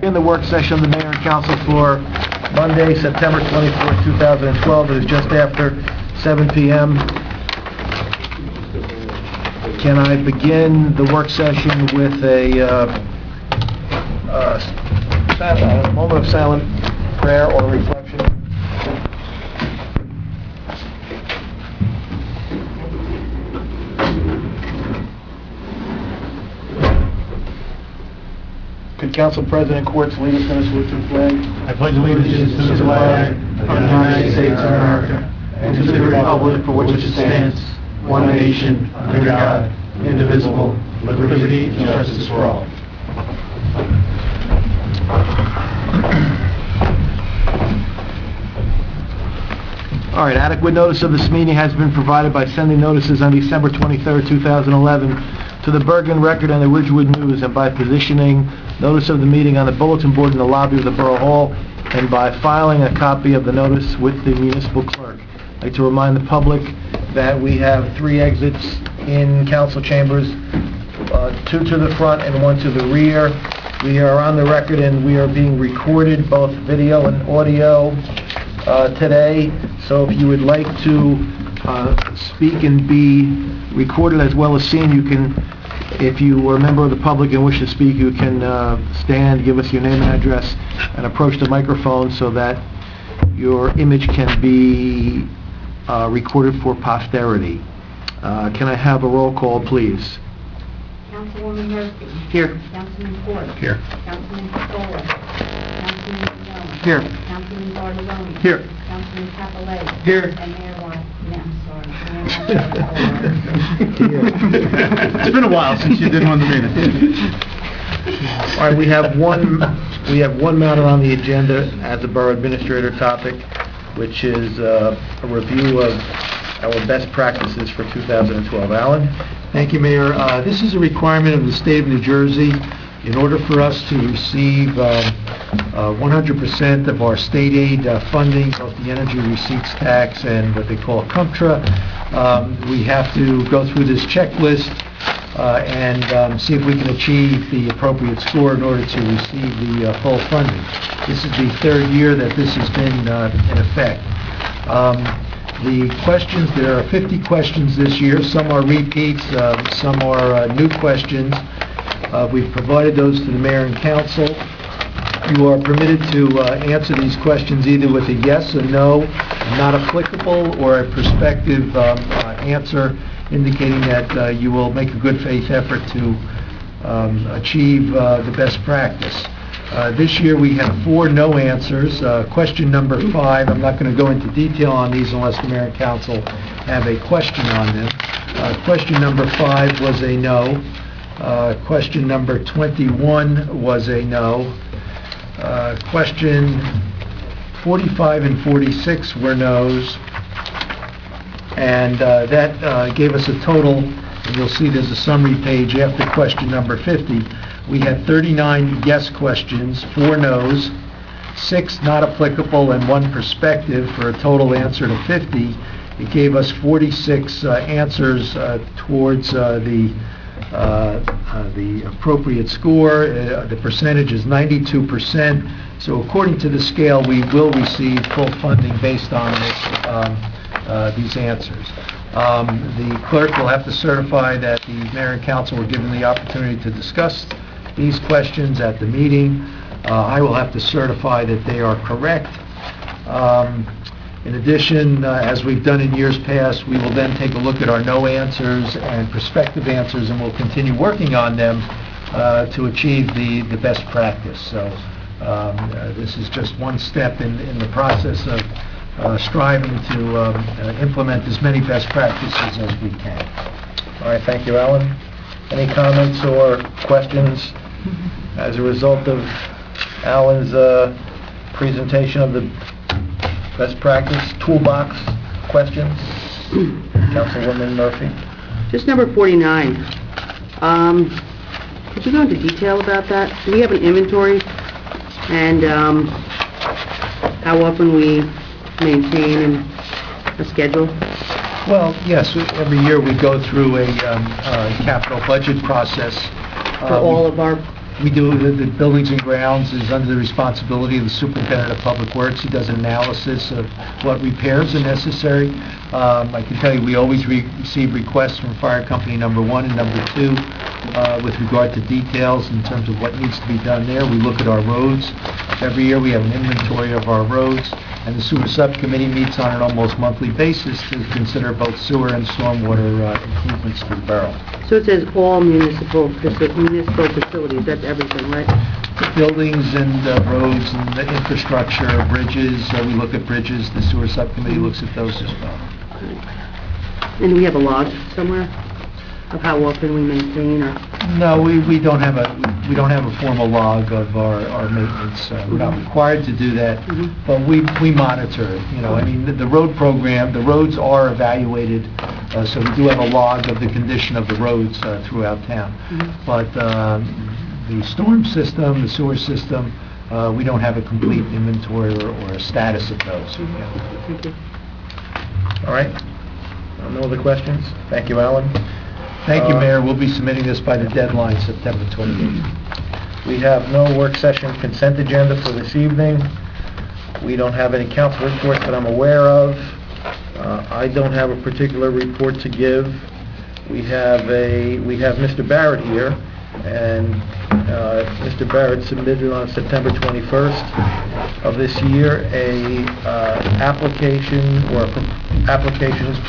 In the work session of the Mayor and Council for Monday, September 24th, 2012. It is just after 7 p.m. Can I begin the work session with a moment of silent prayer or reflection? Could Council President Quartz lead us in a salute to the flag? I pledge allegiance to the flag of the United States of America and to the republic for which it stands, one nation, under God, indivisible, with liberty and justice for all. All right, adequate notice of this meeting has been provided by sending notices on December 23rd, 2011 to the Bergen Record and the Ridgewood News, and by positioning notice of the meeting on the bulletin board in the lobby of the Borough Hall, and by filing a copy of the notice with the municipal clerk. I'd like to remind the public that we have 3 exits in council chambers, 2 to the front and 1 to the rear. We are on the record and we are being recorded, both video and audio, today. So if you would like to speak and be recorded as well as seen, you can. If you are a member of the public and wish to speak, you can stand, give us your name and address, and approach the microphone so that your image can be recorded for posterity. Can I have a roll call, please? Councilwoman Murphy. Here. Councilman Ford. Here. Councilman Pistola. Councilman Jones. Here. Councilman Bartoloni. Here. Councilman Capelletti. Here. And Mayor White. No, sorry. It's been a while since you did one of the meetings. All right, we have one matter on the agenda as a borough administrator topic, which is a review of our best practices for 2012. Alan? Thank you, Mayor. This is a requirement of the state of New Jersey. In order for us to receive 100% of our state aid funding, both the energy receipts tax and what they call CUMTRA, we have to go through this checklist and see if we can achieve the appropriate score in order to receive the full funding. This is the 3rd year that this has been in effect. The questions, there are 50 questions this year. Some are repeats, some are new questions. We've provided those to the Mayor and Council. You are permitted to answer these questions either with a yes or no, not applicable, or a prospective answer indicating that you will make a good faith effort to achieve the best practice. This year we have 4 no answers. Question number 5, I'm not going to go into detail on these unless the Mayor and Council have a question on them. Question number 5 was a no. Question number 21 was a no. Question 45 and 46 were no's. And that gave us a total, and you'll see there's a summary page after question number 50. We had 39 yes questions, 4 no's, 6 not applicable, and 1 prospective, for a total answer to 50. It gave us 46 answers towards the appropriate score. The percentage is 92%. So according to the scale, we will receive full funding based on these answers. The clerk will have to certify that the Mayor and Council were given the opportunity to discuss these questions at the meeting. I will have to certify that they are correct. In addition, as we've done in years past, we will then take a look at our no answers and prospective answers, and we'll continue working on them to achieve the best practice. So this is just one step in the process of striving to implement as many best practices as we can. All right, thank you, Alan. Any comments or questions as a result of Alan's presentation of the best practice toolbox questions? Councilwoman Murphy? Just number 49. Could you go into detail about that? Do we have an inventory, and how often we maintain a schedule? Well, yes, every year we go through a capital budget process. For all of our We do, the buildings and grounds is under the responsibility of the superintendent of public works. He does an analysis of what repairs are necessary. I can tell you, we always receive requests from fire company number 1 and number 2 with regard to details in terms of what needs to be done there. We look at our roads. Every year we have an inventory of our roads, and the sewer subcommittee meets on an almost monthly basis to consider both sewer and stormwater improvements to the borough. So it says all municipal facilities, that's everything, right? Buildings and roads and the infrastructure, bridges, we look at bridges, the sewer subcommittee looks at those as well. And do we have a log somewhere of how often we maintain or? No, we don't have a formal log of our maintenance. We're not required to do that, but we monitor it. You know, I mean, the road program, the roads are evaluated, so we do have a log of the condition of the roads throughout town. But the storm system, the sewer system, we don't have a complete inventory or a status of those. Thank you. All right. No other questions? Thank you, Alan. Thank you, Mayor. We'll be submitting this by the deadline, September 28th. We have no work session consent agenda for this evening. We don't have any council reports that I'm aware of. I don't have a particular report to give. We have Mr. Barrett here, and Mr. Barrett submitted on September 21st of this year applications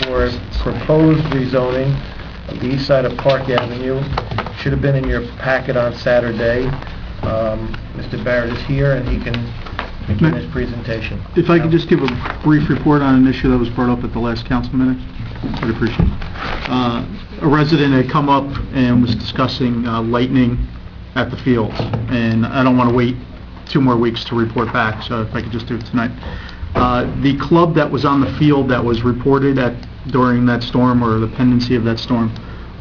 for proposed rezoning of the east side of Park Avenue. Should have been in your packet on Saturday. Mr. Barrett is here, and he can begin his presentation. If I could just give a brief report on an issue that was brought up at the last council meeting, I'd appreciate it. A resident had come up and was discussing lightning at the field, and I don't want to wait 2 more weeks to report back, so if I could just do it tonight. The club that was on the field that was reported during that storm, or the pendency of that storm,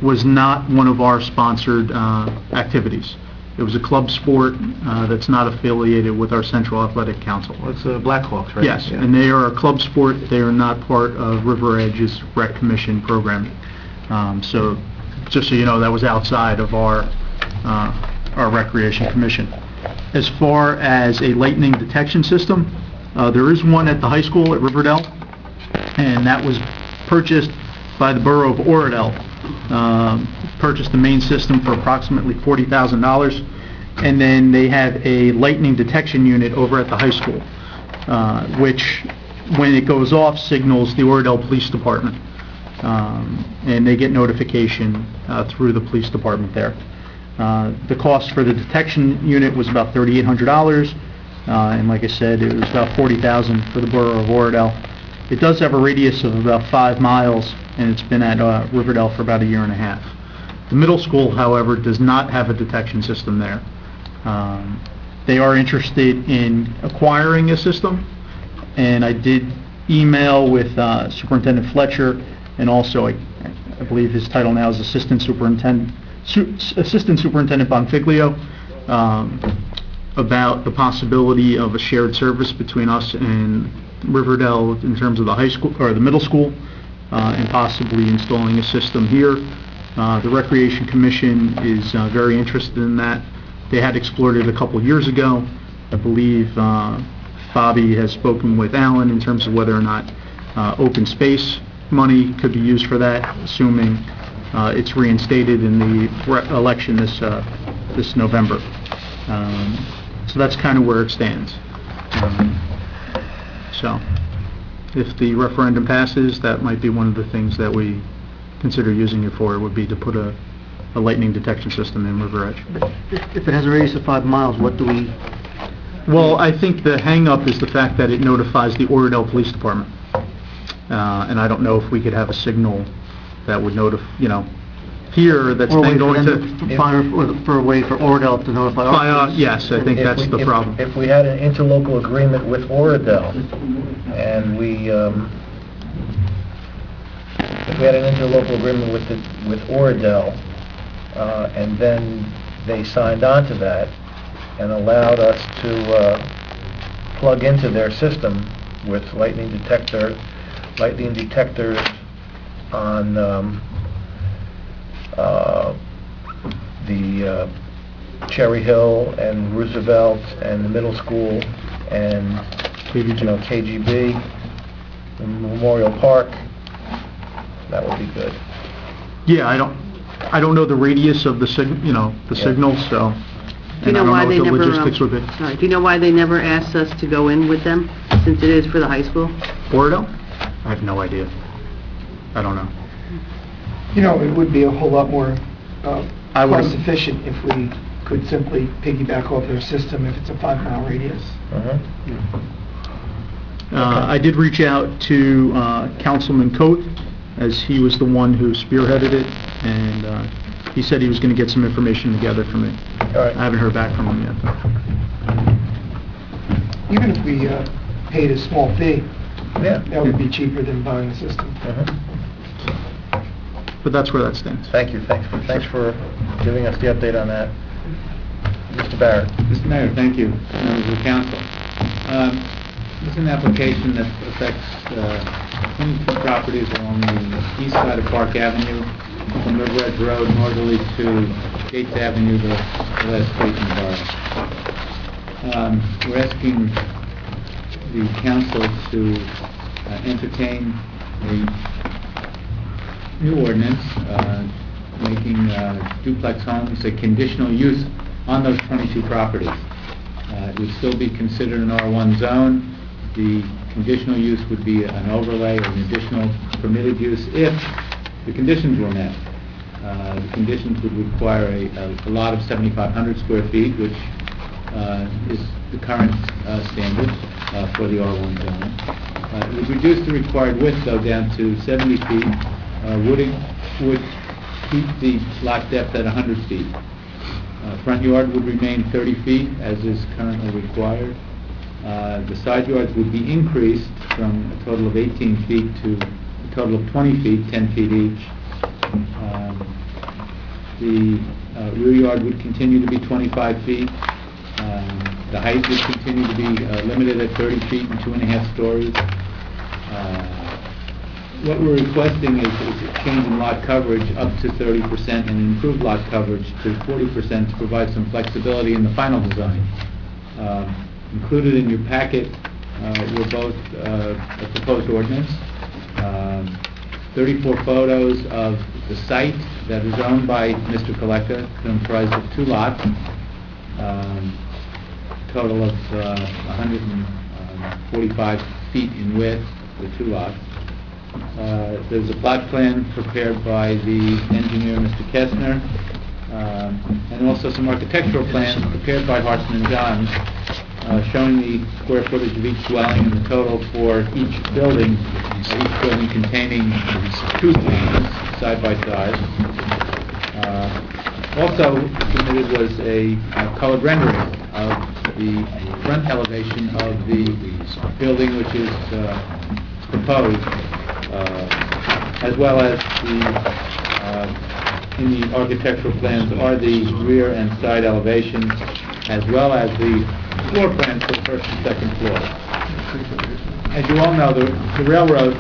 was not one of our sponsored activities. It was a club sport that's not affiliated with our Central Athletic Council. Well, it's the Blackhawks, right? Yes, Yeah. and they are a club sport. They are not part of River Edge's Rec Commission programming. So, just so you know, that was outside of our Recreation Commission. As far as a lightning detection system, there is one at the high school at Riverdale, and that was purchased by the borough of Oradell. Purchased the main system for approximately $40,000, and then they have a lightning detection unit over at the high school, which, when it goes off, signals the Oradell Police Department, and they get notification through the police department there. The cost for the detection unit was about $3,800, and like I said, it was about $40,000 for the borough of Oradell. It does have a radius of about 5 miles, and it's been at Riverdale for about 1.5 years. The middle school, however, does not have a detection system there. They are interested in acquiring a system, and I did email with Superintendent Fletcher, and also I believe his title now is Assistant Superintendent Bonfiglio, about the possibility of a shared service between us and Riverdale in terms of the high school or the middle school, and possibly installing a system here. The Recreation Commission is very interested in that. They had explored it a couple years ago. I believe Bobby has spoken with Alan in terms of whether or not open space money could be used for that, assuming it's reinstated in the election this November. So that's kind of where it stands. So if the referendum passes, that might be one of the things that we consider using it for, would be to put a lightning detection system in River Edge. If it has a radius of 5 miles, what do we... Well, I think the hang-up is the fact that it notifies the Oradell Police Department. And I don't know if we could have a signal that would notify, here that's Or then wait for going them to... find for a way for Oradell to notify our... Yes, I think that's the problem. If we had an interlocal agreement with Oradell, and if we had an interlocal agreement with Oradell, and then they signed on to that and allowed us to plug into their system with lightning detectors on Cherry Hill and Roosevelt and the middle school and, KGB, and Memorial Park. That would be good. Yeah, I don't know the radius of the signals, so. Do you know why they And I never... don't know what the logistics would be. All right, do you know why they never asked us to go in with them, since it is for the high school? Bordeaux? I have no idea. I don't know. It would be a whole lot more I would- cost efficient if we could simply piggyback off their system if it's a 5-mile radius. Uh-huh. I did reach out to Councilman Coate, as he was the one who spearheaded it, and he said he was going to get some information together for me. All right. I haven't heard back from him yet. Even if we paid a small fee, Yeah. that would be cheaper than buying the system. Uh-huh. But that's where that stands. Thank you. Thanks for giving us the update on that. Mr. Barrett. Mr. Mayor, thank you. Members of the council. This is an application that affects 22 properties along the east side of Park Avenue, from River Edge Road northerly to Gates Avenue, the last street in the borough. We're asking the council to entertain a new ordinance making duplex homes a conditional use on those 22 properties. It would still be considered an R1 zone. The conditional use would be an overlay or an additional permitted use if the conditions were met. The conditions would require a lot of 7,500 square feet, which is the current standard for the R1 zone. It would reduce the required width, though, down to 70 feet. Would keep the lot depth at 100 feet. Front yard would remain 30 feet, as is currently required. The side yards would be increased from a total of 18 feet to a total of 20 feet, 10 feet each. The rear yard would continue to be 25 feet. The height would continue to be limited at 30 feet and 2.5 stories. What we're requesting is a change in lot coverage up to 30% and improved lot coverage to 40% to provide some flexibility in the final design. Included in your packet were both a proposed ordinance, 34 photos of the site that is owned by Mr. Collecta, comprised of 2 lots, total of 145 feet in width, the 2 lots. There's a plot plan prepared by the engineer, Mr. Kestner, and also some architectural plans prepared by Hartson & Johns, showing the square footage of each dwelling and the total for each building containing 2 dwellings side by side. Also submitted was a colored rendering of the front elevation of the building which is proposed, as well as in the architectural plans are the rear and side elevations, as well as the floor plans for the first and second floor. As you all know, the railroad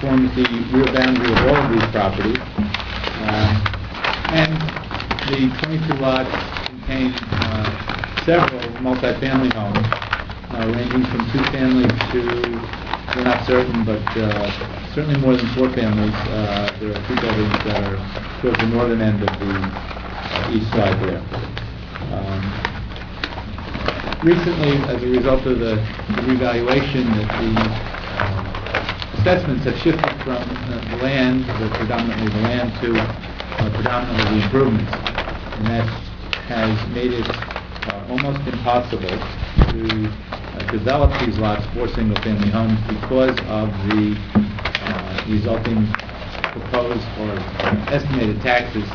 forms the rear boundary of all of these properties, and the 22 lots contain several multi-family homes, ranging from 2 families to, we're not certain, but certainly more than 4 families. There are 2 buildings that are towards the northern end of the east side there. Recently, as a result of the revaluation, the assessments have shifted from the land, predominantly the land, to predominantly the improvements, and that has made it almost impossible to develop these lots for single-family homes because of the resulting proposed or estimated taxes,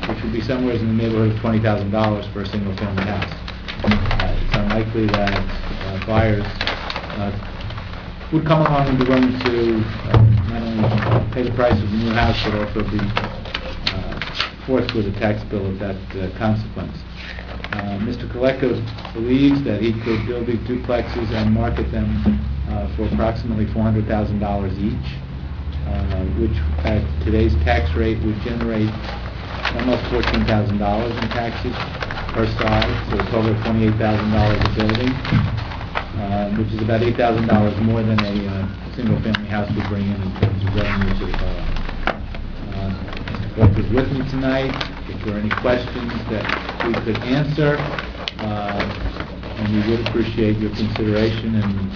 which would be somewhere in the neighborhood of $20,000 for a single-family house. It's unlikely that buyers would come along and be willing to not only pay the price of the new house, but also be forced with a tax bill of that consequence. Mr. Collecta believes that he could build these duplexes and market them for approximately $400,000 each, which at today's tax rate would generate almost $14,000 in taxes. per side, so a total of $28,000 a building, which is about $8,000 more than a single-family house would bring in terms of revenue to the borough. Mr. Clark is with me tonight. If there are any questions that we could answer, and we would appreciate your consideration and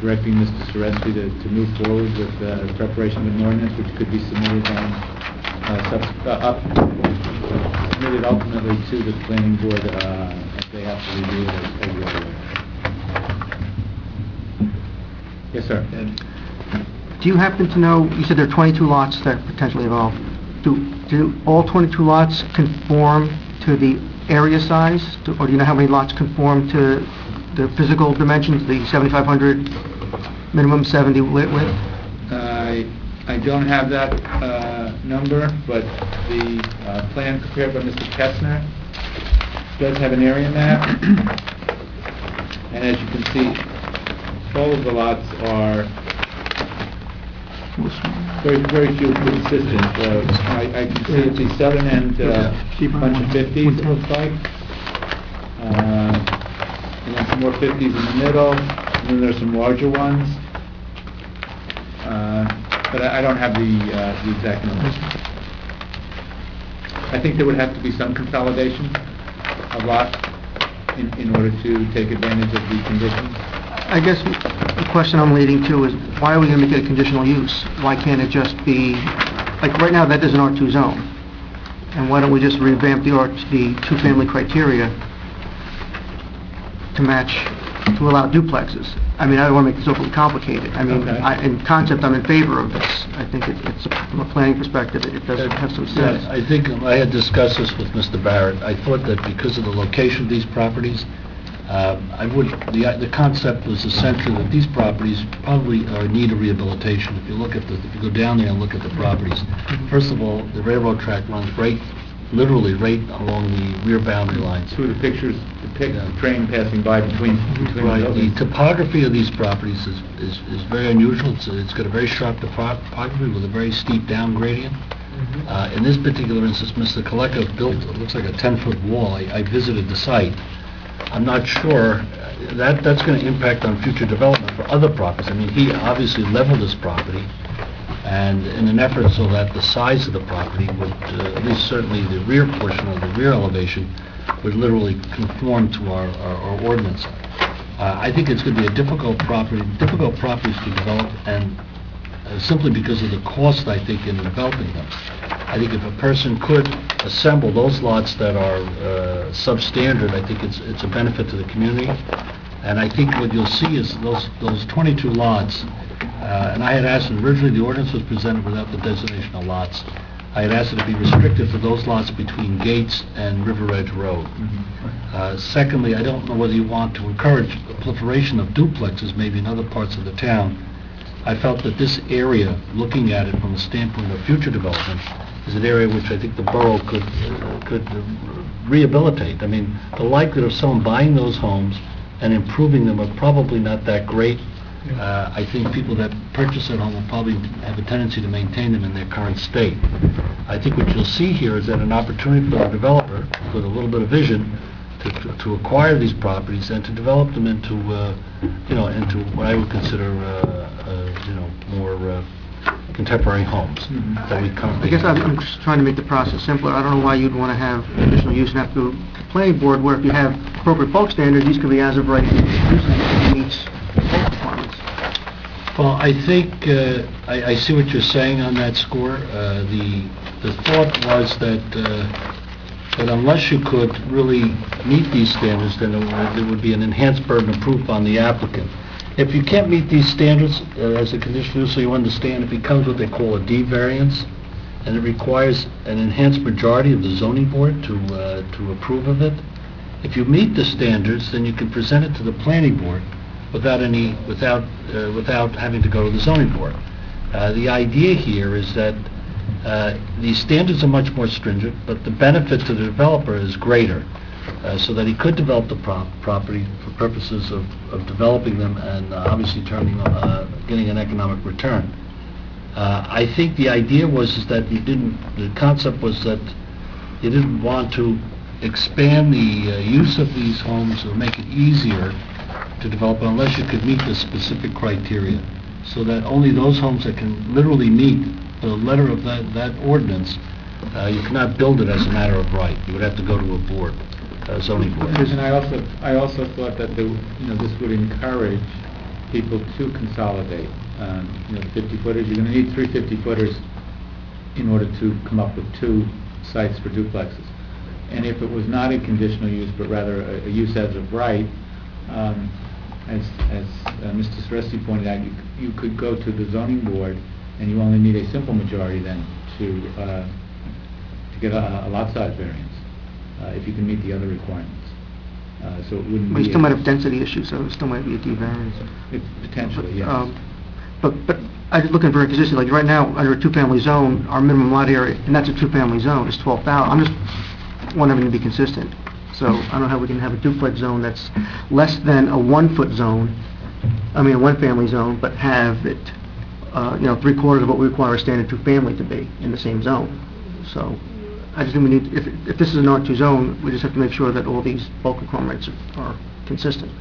directing Mr. Soreski to move forward with the preparation of an ordinance which could be submitted submitted ultimately to the planning board as they have to review it as you're aware. Yes, sir. Do you happen to know, you said there are 22 lots that are potentially involved. Do all 22 lots conform to the area size? Or do you know how many lots conform to the physical dimensions, the 7,500 minimum, 70 width? I don't have that number, but the plan prepared by Mr. Kessner does have an area map. And as you can see, all of the lots are very few consistent. I can see at the southern end bunch of 50s, it looks like. And then some more 50s in the middle, and then there's some larger ones. But I don't have the exact numbers. I think there would have to be some consolidation of lots in order to take advantage of the conditions. I guess the question I'm leading to is, why are we going to make it a conditional use? Why can't it just be, like right now, that is an R2 zone. And why don't we just revamp the two-family criteria to match, to allow duplexes? I mean, I don't want to make this overly complicated. I mean, Okay. In concept, I'm in favor of this. I think it's from a planning perspective, it does have some sense. I think I had discussed this with Mr. Barrett. I thought that because of the location of these properties, the concept was essentially that these properties probably need a rehabilitation. If you go down there and look at the properties, first of all, the railroad track runs literally right along the rear boundary lines. Through the pictures, depict the train passing by between Right. the The buildings. topography of these properties is very unusual. It's got a very sharp topography with a very steep down gradient. In this particular instance, Mr. Kaleka built, it looks like a 10-foot wall. I visited the site. I'm not sure that's going to impact on future development for other properties. I mean, he obviously leveled his property, and in an effort so that the size of the property would, at least certainly the rear portion of the rear elevation, would literally conform to our ordinance. I think it's going to be a difficult properties to develop, and simply because of the cost, I think, in developing them. I think if a person could assemble those lots that are substandard, I think it's a benefit to the community. And I think what you'll see is those 22 lots, and I had asked, originally the ordinance was presented without the designation of lots. I had asked it to be restricted to those lots between Gates and River Edge Road. Secondly, I don't know whether you want to encourage the proliferation of duplexes maybe in other parts of the town. I felt that this area, looking at it from the standpoint of future development, is an area which I think the borough could rehabilitate. I mean, the likelihood of someone buying those homes and improving them are probably not that great. I think people that purchase that home will probably have a tendency to maintain them in their current state. I think what you'll see here is that an opportunity for a developer with a little bit of vision to acquire these properties and to develop them into, into what I would consider, more contemporary homes that we currently I guess have. I'm just trying to make the process simpler. I don't know why you'd want to have conditional use and have to go to the planning board, where if you have appropriate bulk standards, these could be as of right uses that meets bulk requirements. Well, I think, I see what you're saying on that score. The thought was that unless you could really meet these standards, then there would be an enhanced burden of proof on the applicant. If you can't meet these standards as a conditional use, so you understand, it becomes what they call a D variance, and it requires an enhanced majority of the zoning board to approve of it. If you meet the standards, then you can present it to the planning board without having to go to the zoning board. The idea here is that these standards are much more stringent, but the benefit to the developer is greater, so that he could develop the property for purposes of developing them and obviously getting an economic return. I think the idea was that the concept was that you didn't want to expand the use of these homes or make it easier to develop unless you could meet the specific criteria, so that only those homes that can literally meet the letter of that ordinance, you cannot build it as a matter of right. You would have to go to a board, zoning board. And I also thought that this would encourage people to consolidate. 50-footers, you're going to need 3 50-footers in order to come up with 2 sites for duplexes. And if it was not a conditional use, but rather a use as of right, as Mr. Soresti pointed out, you could go to the zoning board, and you only need a simple majority then to get a lot size variance, if you can meet the other requirements. So it wouldn't But be... you still might have density issues, so it still might be a D variance. Potentially, yes. But I'm just looking for a consistency, like right now, under a 2-family zone, our minimum lot area, and that's a 2-family zone, is 12,000. I'm just want everything to be consistent. So I don't know how we can have a duplex zone that's less than a 1-foot zone, a 1-family zone, but have it, 3/4 of what we require a standard 2-family to be in the same zone. So I just think we need, if this is an R2 zone, we just have to make sure that all these bulk requirements are consistent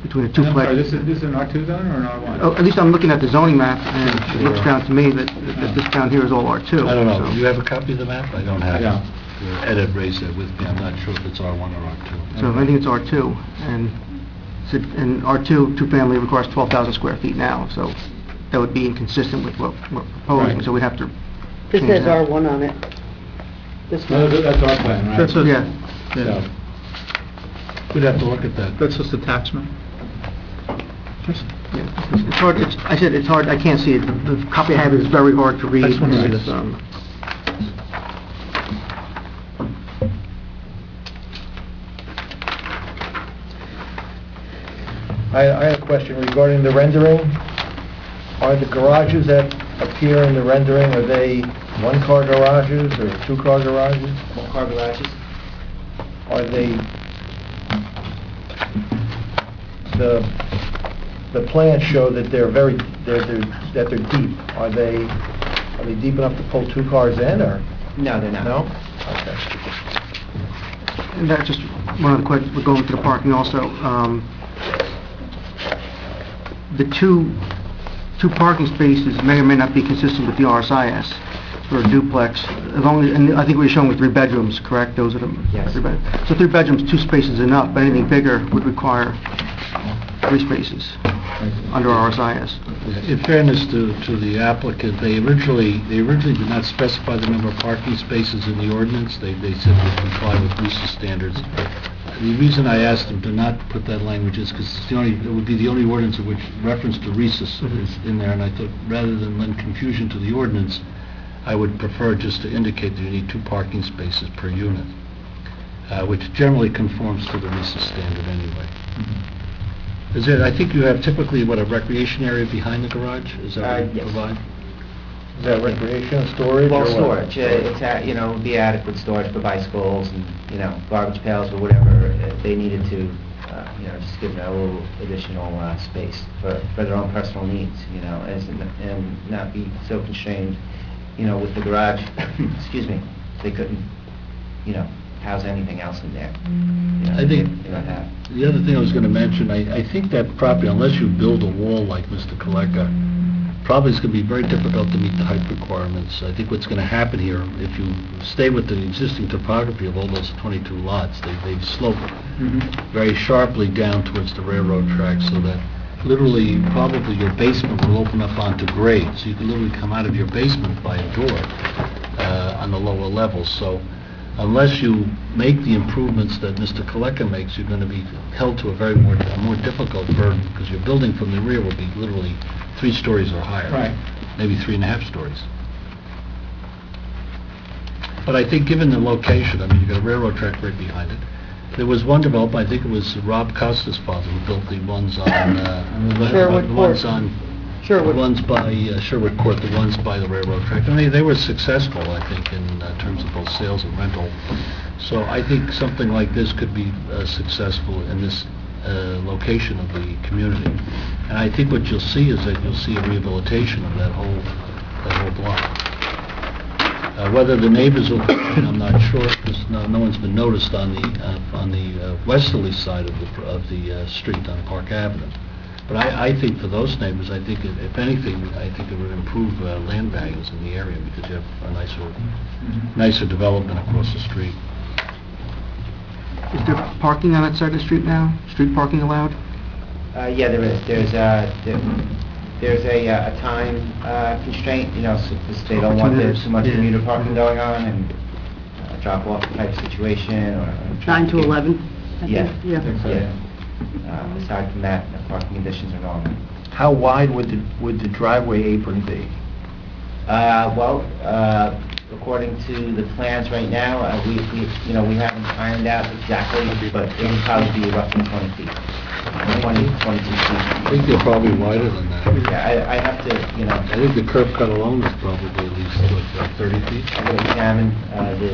between a I'm sorry, duplex. this is an R2 zone or an R1? Oh, at least I'm looking at the zoning map, and it looks down to me that this down here is all R2. I don't know, so- do you have a copy of the map? I don't have I don't. it. Ed had raised that with me, I'm not sure if it's R1 or R2. So I think it's R2, and R2, 2-family requires 12,000 square feet now, so that would be inconsistent with what we're proposing, Right. so we'd have to This change says that. R1 on it. This No, one. that's our plan, right? Yeah. So, We'd have to look at that. That's just attachment. Yeah. It's hard, I said it's hard, I can't see it. The copy I have is very hard to read. I just wanna see It's, this. I have a question regarding the rendering. Are the garages that appear in the rendering, are they 1-car garages or 2-car garages? 1-car garages? Are they, the plans show that they're that they're deep. Are they deep enough to pull 2 cars in, or? No, they're not. No? Okay. And that's just one of the questions, we're going to the parking also. The two parking spaces may or may not be consistent with the RSIS for a duplex, as long as, and I think we were showing with 3 bedrooms, correct? Those are the... Yes. 3 So 3 bedrooms, 2 spaces enough, but anything bigger would require 3 spaces under RSIS. In fairness to the applicant, they originally did not specify the number of parking spaces in the ordinance. They said they comply with RISA standards. The reason I asked them to not put that language is because it would be the only ordinance in which reference to RISA is in there, and I thought rather than lend confusion to the ordinance, I would prefer just to indicate that you need 2 parking spaces per unit, which generally conforms to the RISA standard anyway. I think you have typically, a recreation area behind the garage? Is that what you Yes. provide? Is that recreation, storage, or Well, what? storage, would be adequate storage for bicycles and, garbage pails or whatever they needed to, just give them a little additional space for their own personal needs, and not be so constrained, with the garage, excuse me, they couldn't, house anything else in there. I think They don't have. the other thing I was going to mention, I think that property, unless you build a wall like Mr. Kaleka, probably is going to be very difficult to meet the height requirements. I think what's going to happen here, if you stay with the existing topography of all those 22 lots, they've sloped very sharply down towards the railroad track, so that literally, probably your basement will open up onto grade, so you can literally come out of your basement by a door on the lower levels. So unless you make the improvements that Mr. Kaleka makes, you're going to be held to a more difficult burden, because your building from the rear will be literally 3 stories or higher. Right. Maybe 3.5 stories. But I think given the location, you've got a railroad track right behind it. There was one developer, I think it was Rob Costa's father, who built the ones on, Sherwood the ones Court. on, Sherwood. the ones by Sherwood Court, the ones by the railroad track. And they were successful, I think, in terms of both sales and rental. So I think something like this could be successful in this location of the community. And I think what you'll see is that you'll see a rehabilitation of that whole block. Whether the neighbors will complain, I'm not sure, because no one's been noticed on the westerly side of the street on Park Avenue. But I think for those neighbors, I think, if anything, I think it would improve land values in the area, because you have a nicer development across the street. Is there parking on that side of the street now? Street parking allowed? Yeah, there is. There's a time constraint, you know, so they don't want there too much commuter parking going on, and drop-off type situation, or... 9 to 11, I Yeah. think, yeah. Yeah. Aside from that, the parking conditions are normal. How wide would the driveway apron be? Well, according to the plans right now, we haven't ironed out exactly, but it would probably be roughly 20 feet. 20, 22 feet. I think they're probably wider than that. Yeah, I have to, I think the curb cut alone is probably at least, 30 feet? I'm going to examine the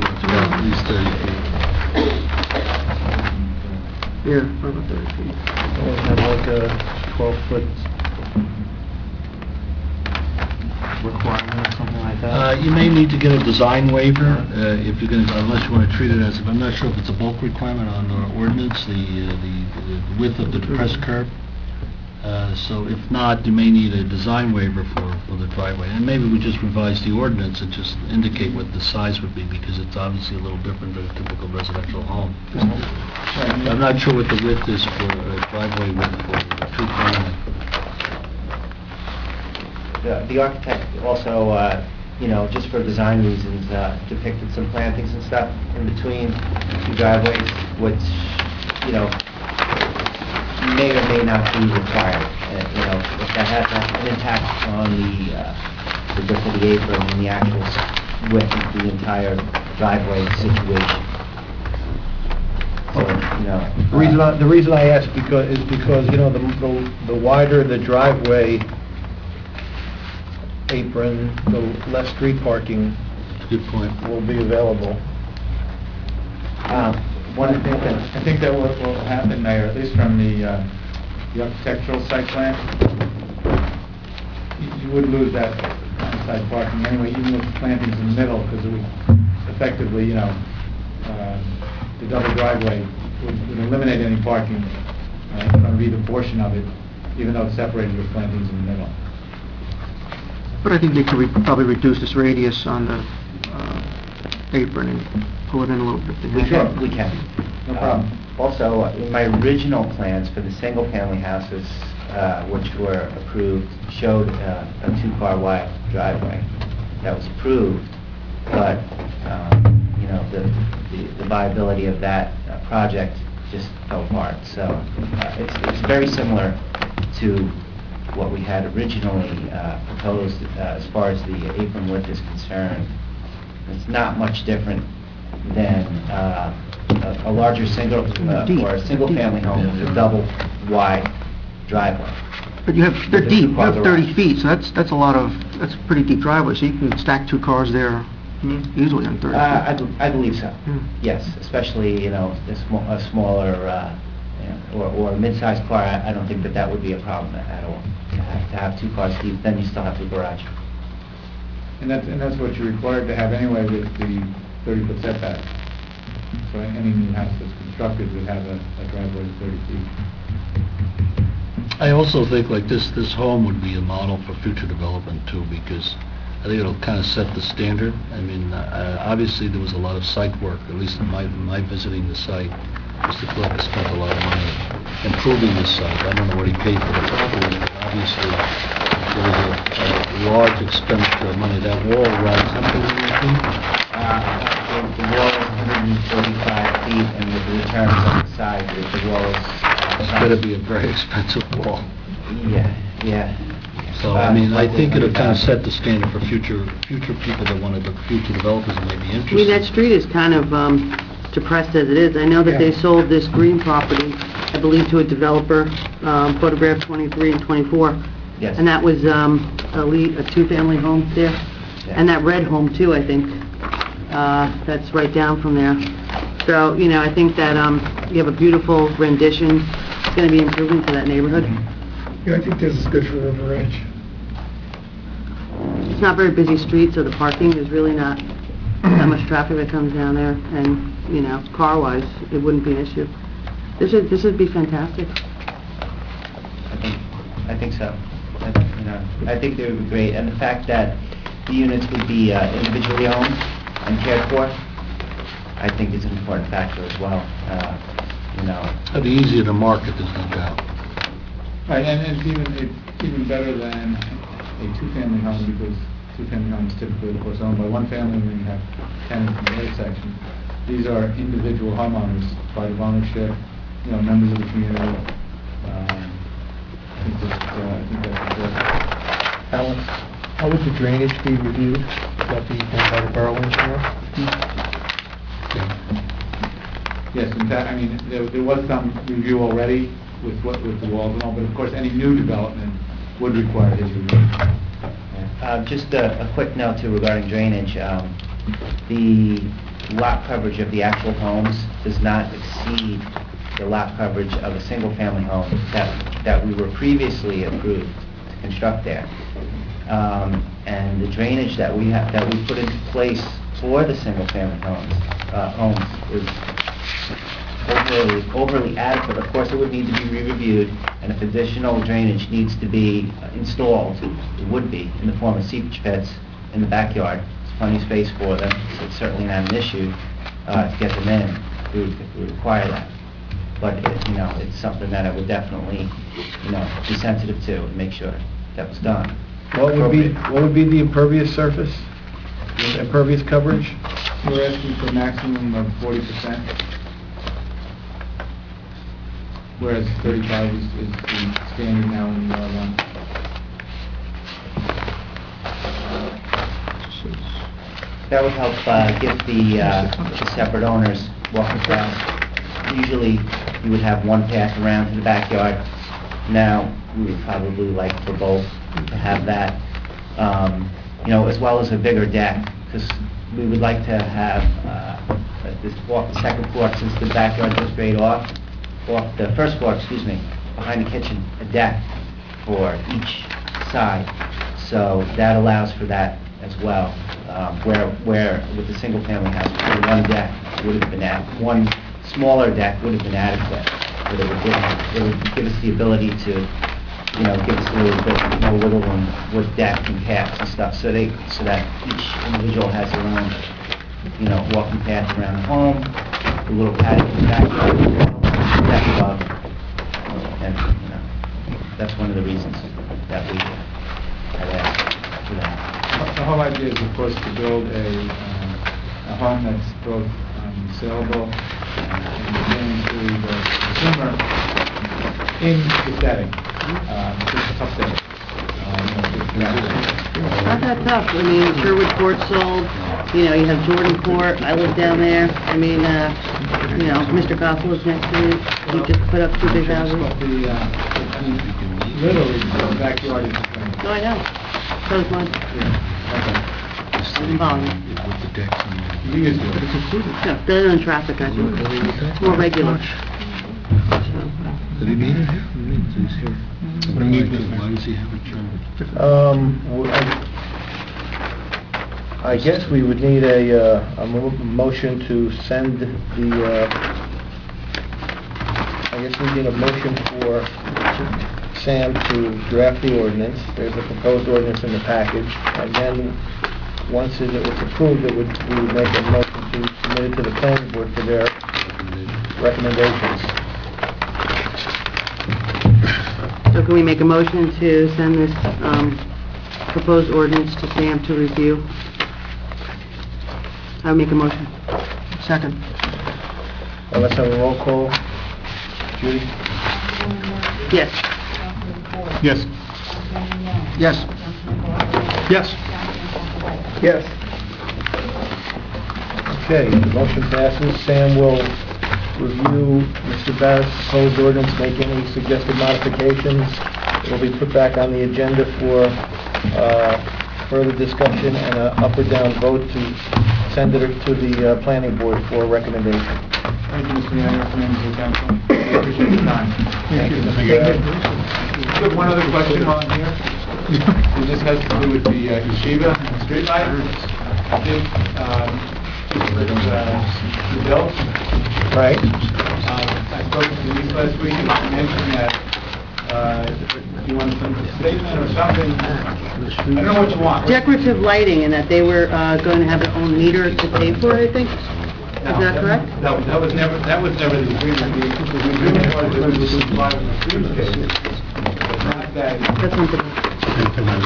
It's about at least 30 feet. Yeah, probably about 30 feet. Have like a 12-foot requirement or something like that? You may need to get a design waiver, if you're going to, unless you want to treat it as, I'm not sure if it's a bulk requirement on our ordinance, the width of the depressed curb. So if not, you may need a design waiver for the driveway. And maybe we just revise the ordinance and just indicate what the size would be, because it's obviously a little different than a typical residential home. I'm not sure what the width is for a driveway width for a two-family. The architect also, just for design reasons, depicted some plantings and stuff in between the two driveways, which, may or may not be required. If that has an impact on the width of the apron and the actual width of the entire driveway situation. So, The reason I ask is because the wider the driveway apron, the less street parking Good point. will be available. I think that what will happen, Mayor, at least from the architectural site plan, you would lose that on-site parking anyway, even with plantings in the middle, because it would effectively, the double driveway would eliminate any parking from either portion of it, even though it's separated with plantings in the middle. But I think they could probably reduce this radius on the apron and pull it in a little bit. We can. No problem. Also, in my original plans for the single-family houses, which were approved, showed a two-car wide driveway. That was approved, but, the viability of that project just fell apart. So, it's very similar to what we had originally proposed as far as the apron width is concerned. It's not much different than a larger single or a single-family home with a double wide driveway. But they're deep, you have 30 garage. feet, so that's a that's a pretty deep driveway, so you can stack two cars there easily on 30 feet. I believe so. Hmm. Yes, especially a smaller or a mid-sized car. I don't think that would be a problem at all. To have two cars deep, then you still have the garage. And that's what you're required to have anyway with the 30-foot setback. So any new house that's constructed would have a driveway of 30 feet. I also think like this home would be a model for future development too, because I think it'll kind of set the standard. I mean, obviously there was a lot of site work, at least in my visiting the site. Mr. Fleck spent a lot of money improving this site. I don't know what he paid for the property, but obviously there was a large expenditure of money. That wall runs how many feet? The wall is 145 feet, and with the returns on the side, the wall is... It's got to be a very expensive wall. Yeah. So, I mean, I think it'll kind of set the standard for future people that want to, future developers that may be interested. I mean, that street is kind of depressed as it is. I know that they sold this green property, I believe, to a developer, photograph 23 and 24. Yes. And that was a two-family home there. Yeah. And that red home, too, I think. That's right down from there. So, I think that you have a beautiful rendition it's gonna be improvement to that neighborhood. Yeah, I think this is good for River Edge. It's not very busy street, so the parking is really not that much traffic that comes down there, and, you know, car-wise, it wouldn't be an issue. This would be fantastic. I think so. I think they would be great, and the fact that the units would be individually owned and cared for, I think is an important factor as well. It'll be easier to market, there's no doubt. Right, and it's even better than a two-family home, because two-family homes typically, of course, owned by one family, and then you have tenants in the other section. These are individual homeowners, pride of ownership, members of the community. I think that's important. Alan, how would the drainage be reviewed? Would that be done by the borough engineer? Yes, in fact, there was some review already with the walls and all, but of course, any new development would require his review. Just a quick note too regarding drainage. The lot coverage of the actual homes does not exceed the lot coverage of a single-family home that we were previously approved to construct there. And the drainage that we put into place for the single-family homes is overly adequate. Of course, it would need to be re-reviewed, and if additional drainage needs to be installed, it would be in the form of seepage pits in the backyard. There's plenty of space for them, so it's certainly not an issue to get them in if we require that. But it's something that I would definitely be sensitive to and make sure that was done. What would be the impervious surface? The impervious coverage? We're asking for a maximum of 40%, whereas 35 is the standard now in the R1. That would help give the separate owners walking across. Usually, you would have one path around to the backyard. Now, we would probably like for both to have that, as well as a bigger deck, because we would like to have the second floor, since the backyard goes straight off the first floor, behind the kitchen, a deck for each side. So that allows for that as well, where with the single-family house, one deck would have been one smaller deck would have been adequate, but it would give us the ability to, give us a little bit more wiggle room with deck and caps and stuff, so that each individual has their own, walking path around the home, a little patio in the backyard, deck above, and that's one of the reasons that we had asked for that. The whole idea is, of course, to build a home that's both saleable and to the consumer in the setting. It's a tough setting. Not that tough. Sherwood Court sold, you have Jordan Court, I live down there. Mr. Goff lives next to me. He just put up 2 big houses. Literally, the backyard is... No, I know. So is mine. With the decks and... You use it. No, better than traffic, I think. It's more regular. Did he meet it here? He's here. Why does he have a job? I guess we would need a motion to send I guess we need a motion for Sam to draft the ordinance. There's a proposed ordinance in the package, and then once it was approved, we would make a motion to submit it to the planning board for their recommendations. So can we make a motion to send this proposed ordinance to Sam to review? I would make a motion. Second. Let's have a roll call. Judy? Yes. Yes. Yes. Yes. Yes. Okay, the motion passes. Sam will review Mr. Barrett's proposed ordinance, make any suggested modifications. It will be put back on the agenda for further discussion and an up or down vote to send it to the planning board for recommendation. Thank you, Mr. Mayor, members of the council. appreciate your time. Thank you. Got one other question while I'm here. And this has to do with the yeshiva and the street light. I think, the bill. Right? I spoke to Denise last week, and she mentioned that you want some statement or something. I don't know what you want. Decorative lighting, and that they were going to have their own meter to pay for it, I think? Is that correct? No, that was never the agreement. The agreement was that we would supply with the streetscape. Not that, That's something.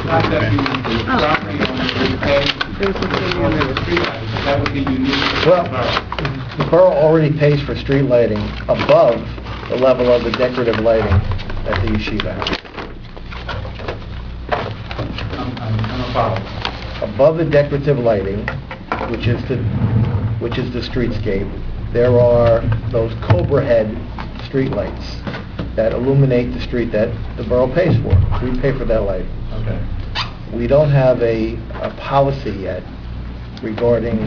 not that the property owner would pay There was something for on the there. streetlights. That would be unique to the Well, borough. the borough already pays for street lighting above the level of the decorative lighting at the yeshiva. I'm a follower. Above the decorative lighting, which is the streetscape, there are those Cobra head street lights that illuminate the street that the borough pays for. We pay for that lighting. Okay. We don't have a policy yet regarding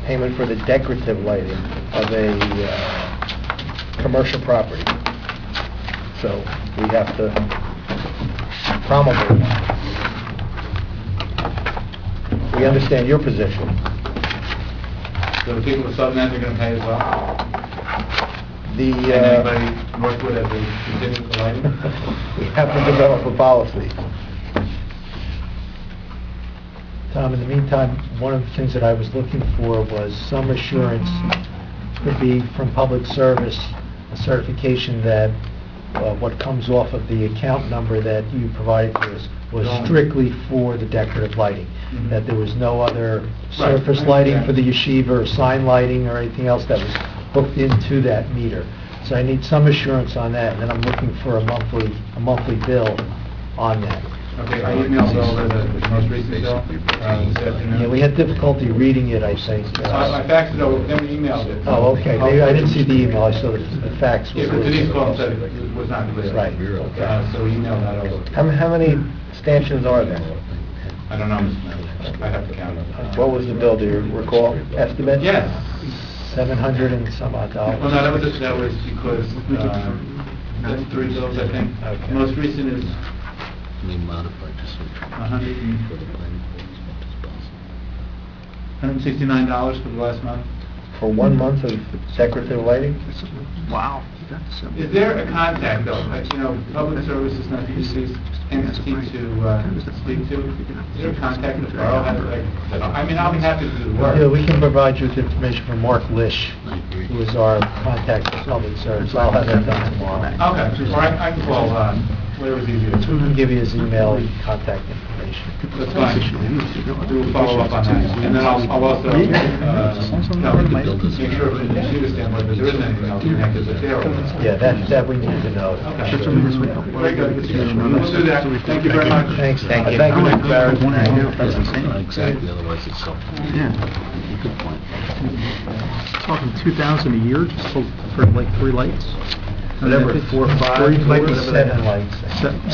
payment for the decorative lighting of a commercial property. So we have to promulgate one. We understand your position. So the people of Southern End are going to pay as well? The, And anybody Northwood as they continue the lighting? we have to develop a policy. Tom, in the meantime, one of the things that I was looking for was some assurance, could be from public service, a certification that what comes off of the account number that you provided to us was strictly for the decorative lighting, that there was no other surface lighting for the yeshiva or sign lighting or anything else that was hooked into that meter. So I need some assurance on that, and then I'm looking for a monthly bill on that. Okay, I emailed over the most recent bill this afternoon. Yeah, we had difficulty reading it, I think. I faxed it over, then we emailed it. Oh, okay, maybe I didn't see the email, I saw the fax. Yeah, but Denise called and said it was not clear. Right, okay. So we emailed that over. How many stanchions are there? I don't know, I have to count it. What was the bill, do you recall, estimate? Yes. 700 and some odd dollars. Well, no, that was because, that's 3 bills, I think. Okay. Most recent is May modify just so. $169 for the last month. For 1 month of decorative lighting? Wow. Is there a contact, though? Like, you know, public service is not the easiest entity to speak to. Is there a contact the borough has, like, I mean, I'll be happy to do the work. Yeah, we can provide you with information from Mark Lish, who is our contact for public service. I'll have that done tomorrow. Okay, or I can call, whatever's easiest. We can give you his email and contact information. That's fine. We will follow up on that. And then I'll also, make sure from the yeshiva standpoint that there isn't anything else connected with their ordinance. Yeah, that we need to know. Okay. Very good. We'll do that. Thank you very much. Thanks. Thank you. Thank you, Mr. Barrett. Exactly, otherwise it's self. Yeah. Good point. Talking 2,000 a year just for like 3 lights? Whatever, 4 or 5. Might be 7 lights.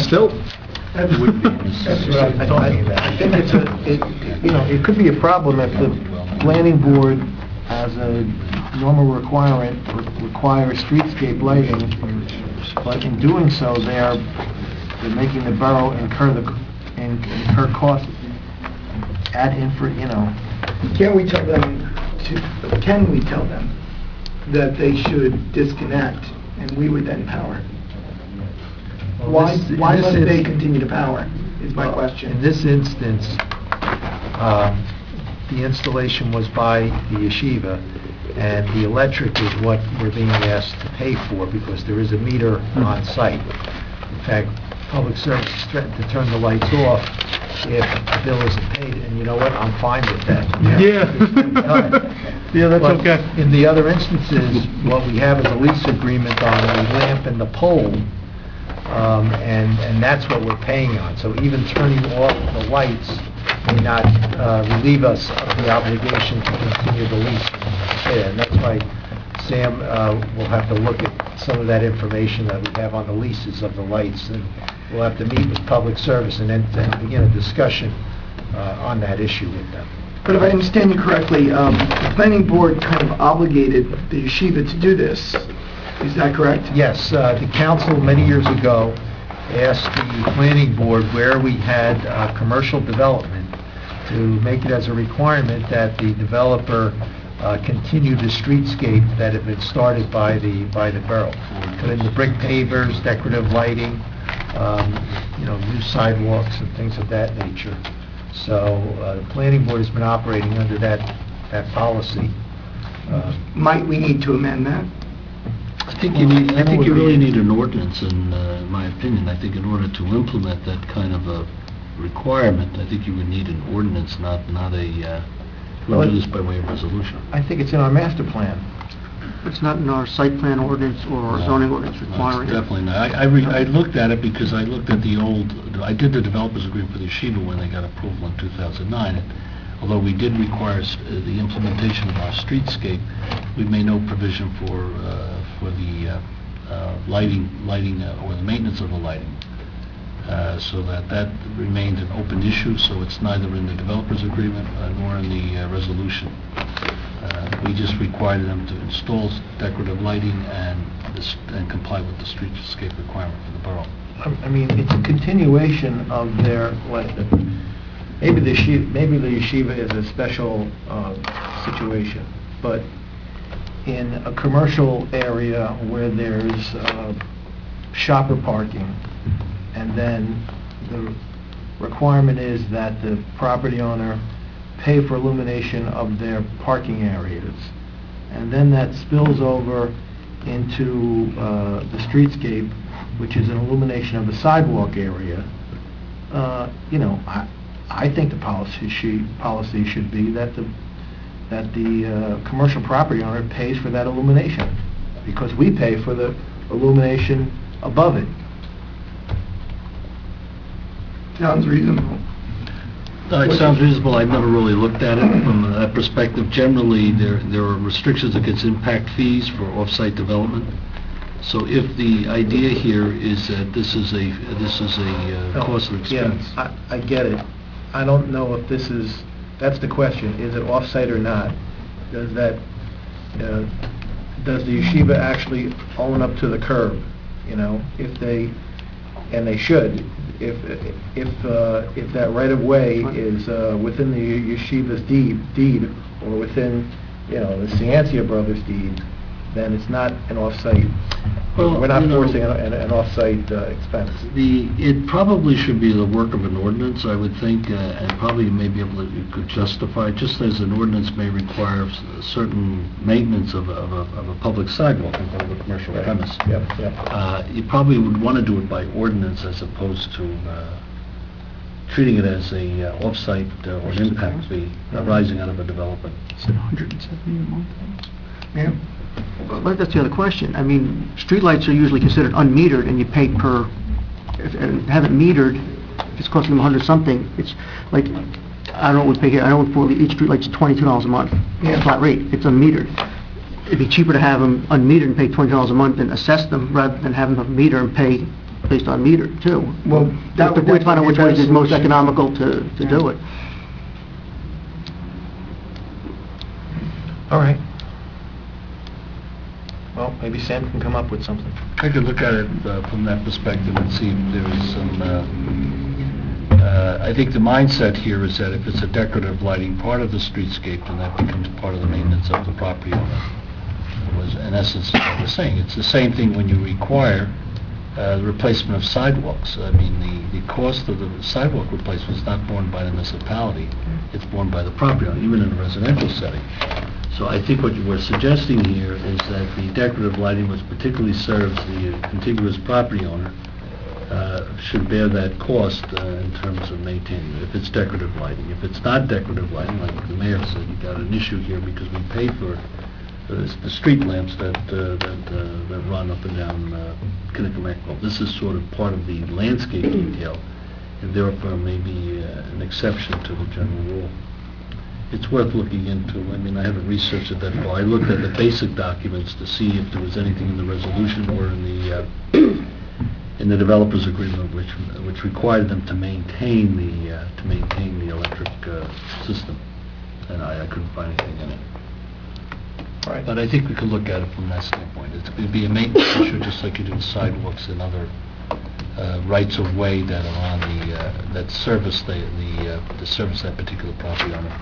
Still? That's what I'm talking about. I think it could be a problem if the planning board, as a normal requirement, requires streetscape lighting, but in doing so, they're making the borough incur costs ad infra, Can we tell them that they should disconnect and we would then power? Why must they continue to power, is my question. In this instance, the installation was by the yeshiva, and the electric is what we're being asked to pay for because there is a meter on site. In fact, public services threatened to turn the lights off if the bill isn't paid, and you know what, I'm fine with that. Yeah, that's But okay. in the other instances, what we have is a lease agreement on the lamp and the pole, and that's what we're paying on. So even turning off the lights may not relieve us of the obligation to continue the lease. And that's why Sam will have to look at some of that information that we have on the leases of the lights, and we'll have to meet with public service and then begin a discussion on that issue with them. But if I understand you correctly, the planning board kind of obligated the yeshiva to do this, Is that correct? Yes, the council many years ago asked the planning board where we had commercial development to make it as a requirement that the developer continue the streetscape that had been started by the borough. Put in the brick pavers, decorative lighting, new sidewalks and things of that nature. So the planning board has been operating under that policy. Might we need to amend that? I think you really need an ordinance, in my opinion. I think in order to implement that kind of a requirement, I think you would need an ordinance, not a, we'll do this by way of resolution. I think it's in our master plan. It's not in our site plan ordinance or No, zoning ordinance no, it's requiring it. Definitely not. I looked at it because I looked at the old, I did the developers agreement for the yeshiva when they got approval in 2009. And although we did require the implementation of our streetscape, we made no provision for the lighting or the maintenance of the lighting. So that remained an open issue, so it's neither in the developers agreement nor in the resolution. We just required them to install decorative lighting and comply with the streetscape requirement for the borough. I mean, it's a continuation of their, maybe the yeshiva is a special situation, but in a commercial area where there's shopper parking, and then the requirement is that the property owner pay for illumination of their parking areas, and then that spills over into the streetscape, which is an illumination of the sidewalk area. I think the policy should be that the commercial property owner pays for that illumination, because we pay for the illumination above it. Sounds reasonable. It sounds reasonable. I've never really looked at it from that perspective. Generally, there are restrictions against impact fees for off-site development. So if the idea here is that this is a costly expense. Yeah, I get it. I don't know if that's the question. Is it off-site or not? Does the yeshiva actually own up to the curb? If they should. If that right-of-way is within the yeshiva's deed or within, the Ciancia brothers' deed, then it's not an off-site. Well, we're not forcing an off-site expense. It probably should be the work of an ordinance, I would think, and probably you could justify, just as an ordinance may require certain maintenance of a public sidewalk in front of a commercial premise. Yep. You probably would want to do it by ordinance as opposed to treating it as a off-site or an impact fee arising out of a development. It's $170 a month. Yeah. Well, that's the other question. I mean, streetlights are usually considered unmetered, and you pay per, and have it metered, if it's costing them $100-something, it's like, I don't know what we pay here, I know for each streetlight's $22 a month. Yeah. Flat rate, it's unmetered. It'd be cheaper to have them unmetered and pay $20 a month and assess them, rather than having them meter and pay based on meter, too. Well, that would find out which way is most economical to do it. All right. Well, maybe Sam can come up with something. I could look at it from that perspective and see if there is some, I think the mindset here is that if it's a decorative lighting part of the streetscape, then that becomes part of the maintenance of the property owner. It was, in essence, what we're saying. It's the same thing when you require the replacement of sidewalks. I mean, the cost of the sidewalk replacement is not borne by the municipality. It's borne by the property owner, even in a residential setting. So I think what you were suggesting here is that the decorative lighting, which particularly serves the contiguous property owner, should bear that cost in terms of maintaining it, if it's decorative lighting. If it's not decorative lighting, like the mayor said, you got an issue here because we pay for the street lamps that run up and down Kinnickinnick. Well, this is sort of part of the landscape detail, and therefore may be an exception to the general rule. It's worth looking into. I mean, I haven't researched it that far. I looked at the basic documents to see if there was anything in the resolution or in the developers agreement which required them to maintain the electric system, and I couldn't find anything in it. Right. But I think we could look at it from that standpoint. It'd be a maintenance issue, just like you do with sidewalks and other rights of way that are on that service the service that particular property owner.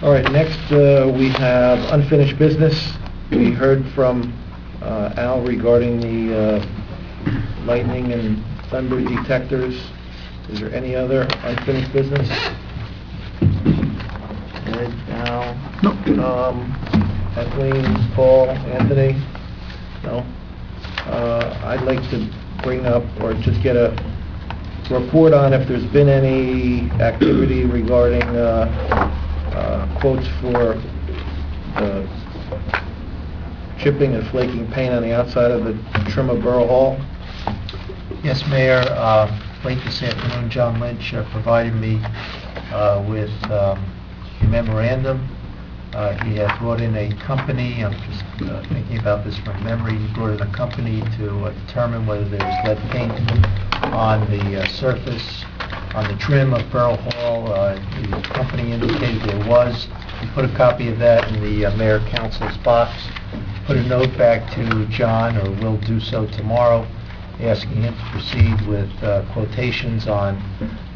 All right, next, we have unfinished business. We heard from Al regarding the lightning and thunder detectors. Is there any other unfinished business? Ed, Al? Kathleen, Paul, Anthony? No? I'd like to bring up, or just get a report on if there's been any activity regarding quotes for chipping and flaking paint on the outside of the trim of Borough Hall. Yes, Mayor, late this afternoon, John Lynch provided me with a memorandum. He had brought in a company, I'm just thinking about this from memory, he brought in a company to determine whether there was lead paint on the surface, on the trim of Borough Hall. The company indicated there was. We put a copy of that in the Mayor Council's box, put a note back to John, or will do so tomorrow, asking him to proceed with quotations on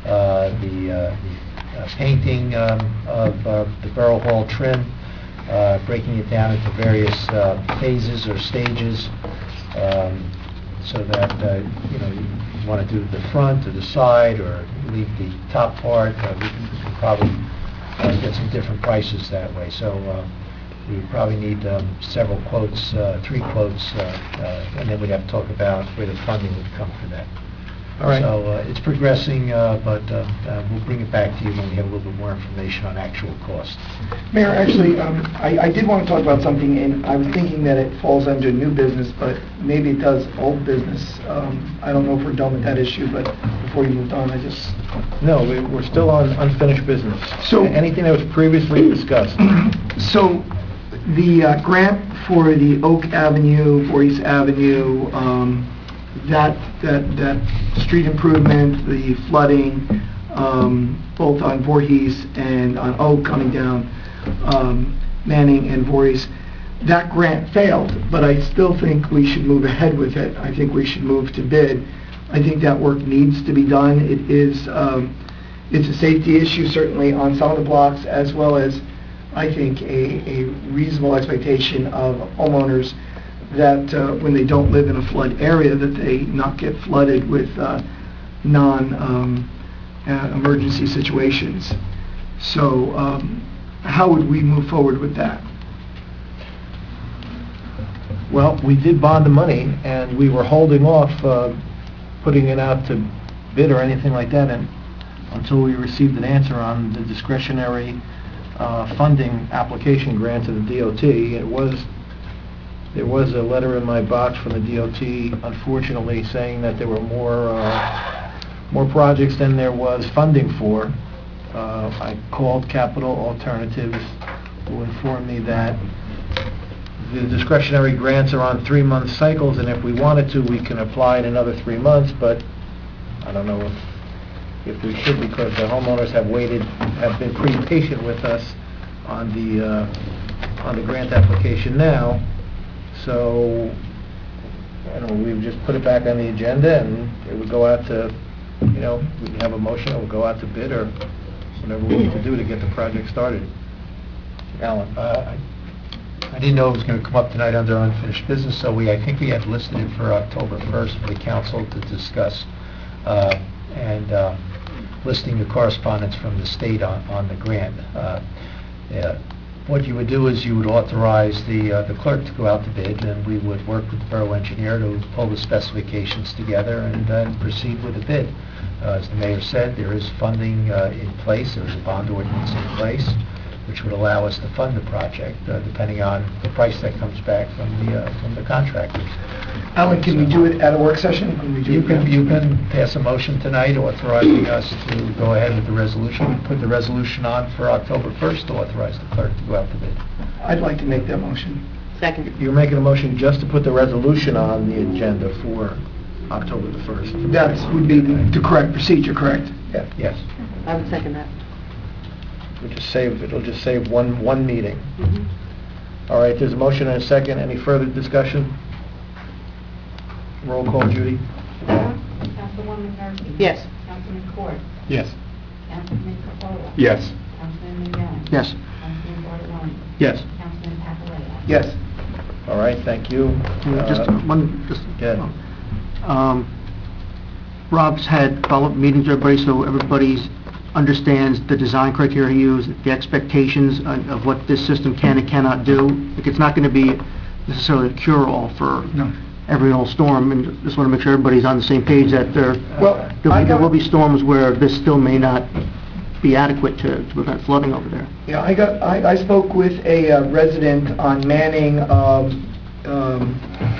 the painting of the Borough Hall trim, breaking it down into various phases or stages, so that, you want to do the front or the side or leave the top part. We can probably get some different prices that way. So we would probably need several quotes, 3 quotes, and then we'd have to talk about where the funding would come for that. All right. So it's progressing, but we'll bring it back to you when we have a little bit more information on actual cost. Mayor, actually, I did want to talk about something, and I was thinking that it falls under new business, but maybe it does old business. I don't know if we're done with that issue, but before you moved on, I just... No, we're still on unfinished business. So- anything that was previously discussed. So, the grant for the Oak Avenue, Voorhees Avenue, that street improvement, the flooding, both on Voorhees and on Oak coming down Manning and Voorhees, that grant failed, but I still think we should move ahead with it. I think we should move to bid. I think that work needs to be done. It is, it's a safety issue certainly on some of the blocks, as well as, I think, a reasonable expectation of homeowners that when they don't live in a flood area, that they not get flooded with non-emergency situations. So how would we move forward with that? Well, we did bond the money, and we were holding off putting it out to bid or anything like that until we received an answer on the discretionary funding application grant to the DOT. There was a letter in my box from the DOT, unfortunately, saying that there were more projects than there was funding for. I called Capital Alternatives, who informed me that the discretionary grants are on 3-month cycles, and if we wanted to, we can apply in another 3 months, but I don't know if we should, because the homeowners have been pretty patient with us on the grant application now. So, we would just put it back on the agenda, and it would go out to, we can have a motion, it would go out to bid, or whatever we need to do to get the project started. Alan? I didn't know it was going to come up tonight under unfinished business, so I think we have listed it for October 1st for the council to discuss, and listing the correspondence from the state on the grant. What you would do is you would authorize the clerk to go out to bid, and we would work with the borough engineer to pull the specifications together and then proceed with the bid. As the mayor said, there is funding in place, there is a bond ordinance in place, which would allow us to fund the project, depending on the price that comes back from the contractors. Alan, can we do it at a work session? You can pass a motion tonight authorizing us to go ahead with the resolution, put the resolution on for October 1st to authorize the clerk to go out to bid. I'd like to make that motion. Second. You're making a motion just to put the resolution on the agenda for October the 1st. That would be the correct procedure, correct? Yeah. Yes. I would second that. It'll just save one meeting. Mhm. All right, there's a motion and a second. Any further discussion? Roll call, Judy. Councilwoman Murphy. Yes. Councilman Court. Yes. Councilman Capola. Yes. Councilman Mignon. Yes. Councilman Bartoloni. Yes. Councilman Papaletti. Yes. All right, thank you. Just Yeah. Rob's had follow-up meetings with everybody, so everybody understands the design criteria he used, the expectations of what this system can and cannot do. Like, it's not going to be necessarily a cure-all for every old storm, and just want to make sure everybody's on the same page that there will be storms where this still may not be adequate to prevent flooding over there. Yeah, I spoke with a resident on Manning,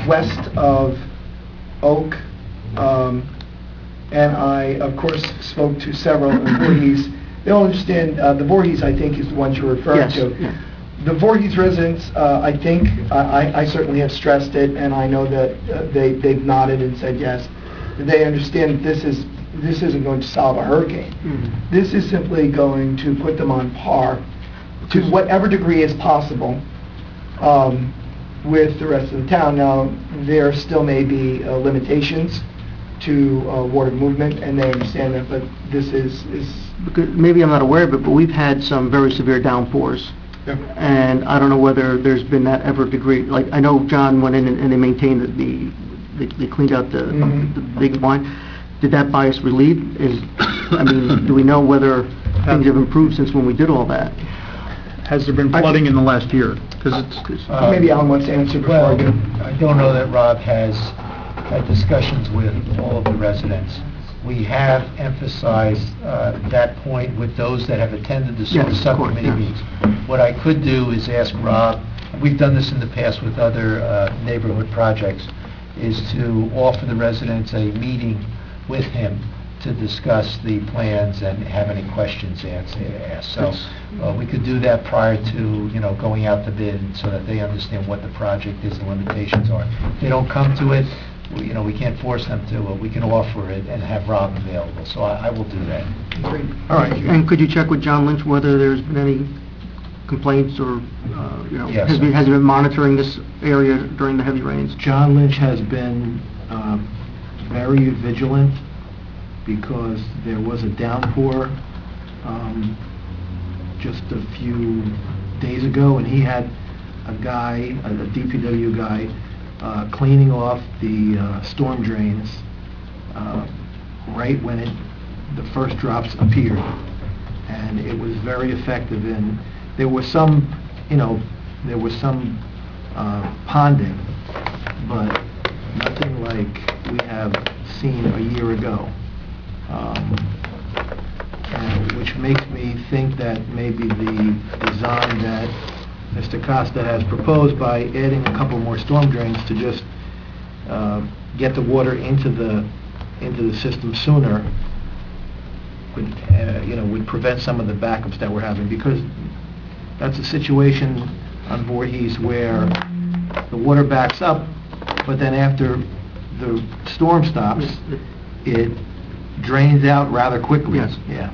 west of Oak, and I, of course, spoke to several of the Voorhees. They all understand, the Voorhees, I think, is the ones you're referring Yes, to. yeah. The Voorhees residents, I think, I certainly have stressed it, and I know that they've nodded and said yes. They understand that this isn't going to solve a hurricane. Mhm. This is simply going to put them on par to whatever degree is possible with the rest of the town. Now, there still may be limitations to water movement, and they understand that, but this is Because maybe I'm not aware of it, but we've had some very severe downpours. Yeah. And I don't know whether there's been that ever degree, like, I know John went in and they maintained they cleaned out the big line. Did that bias relieve? Do we know whether things have improved since when we did all that? Has there been flooding in the last year? Because maybe Alan wants to answer before I Well, do. I don't know that Rob has had discussions with all of the residents. We have emphasized that point with those that have attended the sewer Yes, of course, subcommittee yeah. meetings. What I could do is ask Rob, we've done this in the past with other neighborhood projects, is to offer the residents a meeting with him to discuss the plans and have any questions asked. So we could do that prior to, going out to bid so that they understand what the project is, the limitations are. If they don't come to it, we can't force them to, we can offer it and have Rob available. So I will do that. All right. And could you check with John Lynch whether there's been any complaints or, Yes. has he been monitoring this area during the heavy rains? John Lynch has been very vigilant because there was a downpour just a few days ago, and he had a guy, a DPW guy, cleaning off the storm drains right when the first drops appeared, and it was very effective. And there was some ponding, but nothing like we have seen a year ago, and which makes me think that maybe the design that Mr. Costa has proposed by adding a couple more storm drains to just get the water into the system sooner would prevent some of the backups that we're having, because that's a situation on Voorhees where the water backs up, but then after the storm stops, it drains out rather quickly. Yes. Yeah.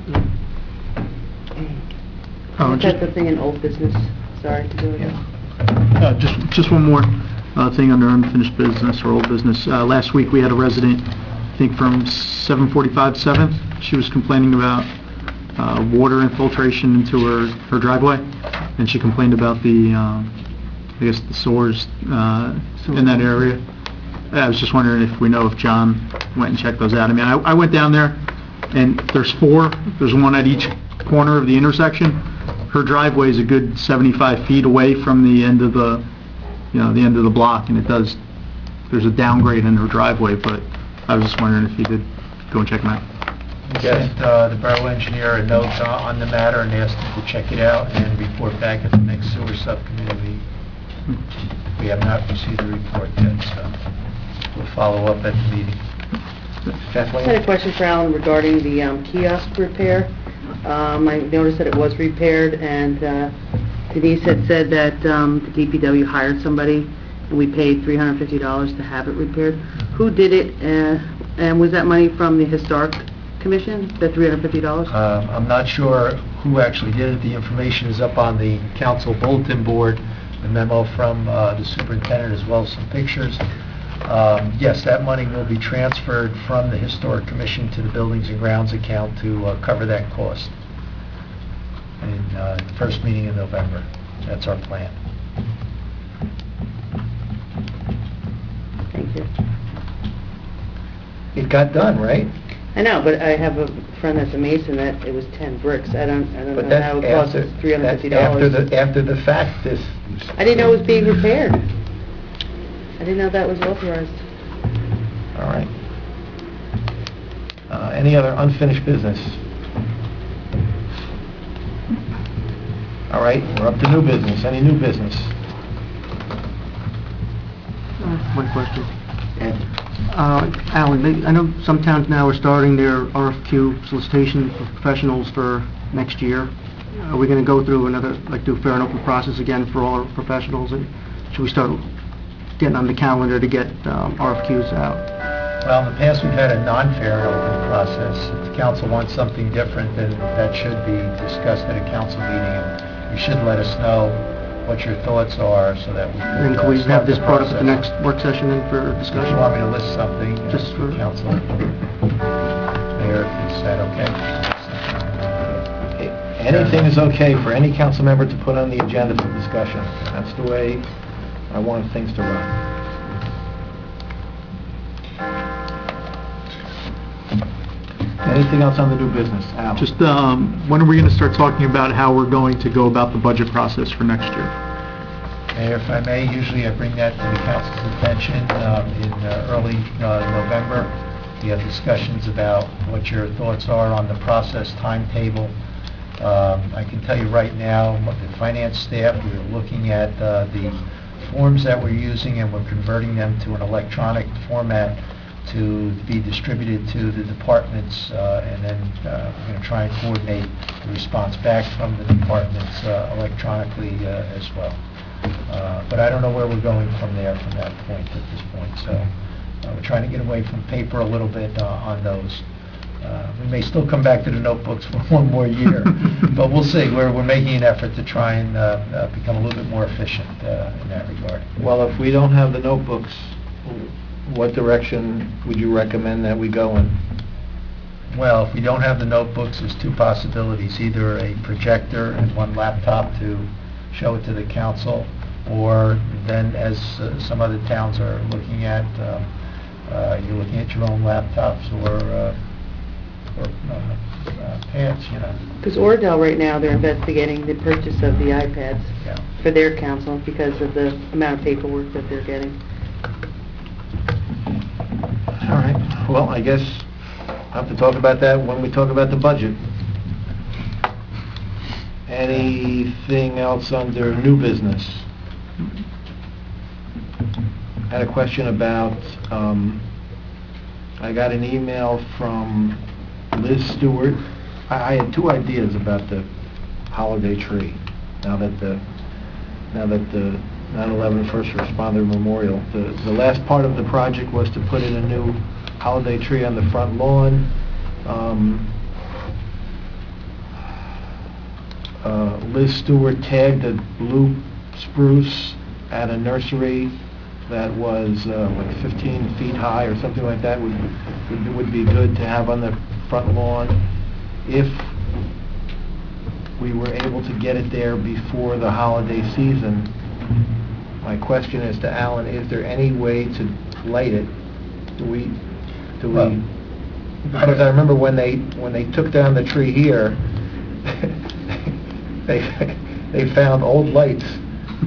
That's the thing in old business, sorry to do it. Yeah. just one more thing under unfinished business or old business. Last week, we had a resident, I think from 745 7th, she was complaining about water infiltration into her driveway, and she complained about the sewers in that area. I was just wondering if we know if John went and checked those out. I mean, I went down there, and there's 4. There's one at each corner of the intersection. Her driveway is a good 75 feet away from the end of the block, and there's a downgrade in her driveway, but I was just wondering if you did go and check them out. We sent the borough engineer a note on the matter and asked him to check it out and report back at the next sewer subcommittee meeting. We have not received the report yet, so we'll follow up at the meeting. I had a question for Alan regarding the kiosk repair. I noticed that it was repaired, and Denise had said that the DPW hired somebody, and we paid $350 to have it repaired. Who did it, and was that money from the Historic Commission, the $350? I'm not sure who actually did it. The information is up on the council bulletin board, the memo from the superintendent, as well as some pictures. Yes, that money will be transferred from the Historic Commission to the Buildings and Grounds account to cover that cost in the first meeting in November. That's our plan. Thank you. It got done, right? I know, but I have a friend that's a mason that it was 10 bricks. I don't But know that's how it costs after, $350. that's after the fact, this... I didn't know it was being repaired. I didn't know that was authorized. All right. Any other unfinished business? All right, we're up to new business. Any new business? One question. Ed? Alan, I know some towns now are starting their RFQ solicitation for professionals for next year. Are we going to go through another, do fair and open process again for all our professionals? And should we start getting on the calendar to get RFQs out? Well, in the past, we've had a non-fair and open process. If the council wants something different, then that should be discussed at a council meeting, and you should let us know what your thoughts are so that we can... And can we start have this the brought up at the process. next work session then for If discussion? you want me to list something, Just for- council, mayor, is that okay? Anything is okay for any council member to put on the agenda for discussion. That's the way I want things to run. Anything else on the new business? Al? Just, when are we going to start talking about how we're going to go about the budget process for next year? Mayor, if I may, usually I bring that to the council's attention in early November. We have discussions about what your thoughts are on the process timetable. I can tell you right now, the finance staff, we're looking at the forms that we're using, and we're converting them to an electronic format to be distributed to the departments, and then we're going to try and coordinate the response back from the departments electronically as well. But I don't know where we're going from there from that point at this point. So we're trying to get away from paper a little bit on those. We may still come back to the notebooks for one more year, but we'll see. We're making an effort to try and become a little bit more efficient in that regard. Well, if we don't have the notebooks, what direction would you recommend that we go in? Well, if we don't have the notebooks, there's two possibilities: either a projector and one laptop to show it to the council, or then, as some other towns are looking at, you're looking at your own laptops or pads, you know. Because Oradell right now, they're investigating the purchase of the iPads Yeah. for their council because of the amount of paperwork that they're getting. All right, well, I guess I'll have to talk about that when we talk about the budget. Anything else under new business? Had a question about, I got an email from Liz Stewart. I had two ideas about the holiday tree. Now that the 9/11 First Responder Memorial. The last part of the project was to put in a new holiday tree on the front lawn. Liz Stewart tagged a blue spruce at a nursery that was like 15 feet high or something like that would be good to have on the front lawn. If we were able to get it there before the holiday season, my question is to Alan, is there any way to light it? Do we? Because I remember when they took down the tree here, they found old lights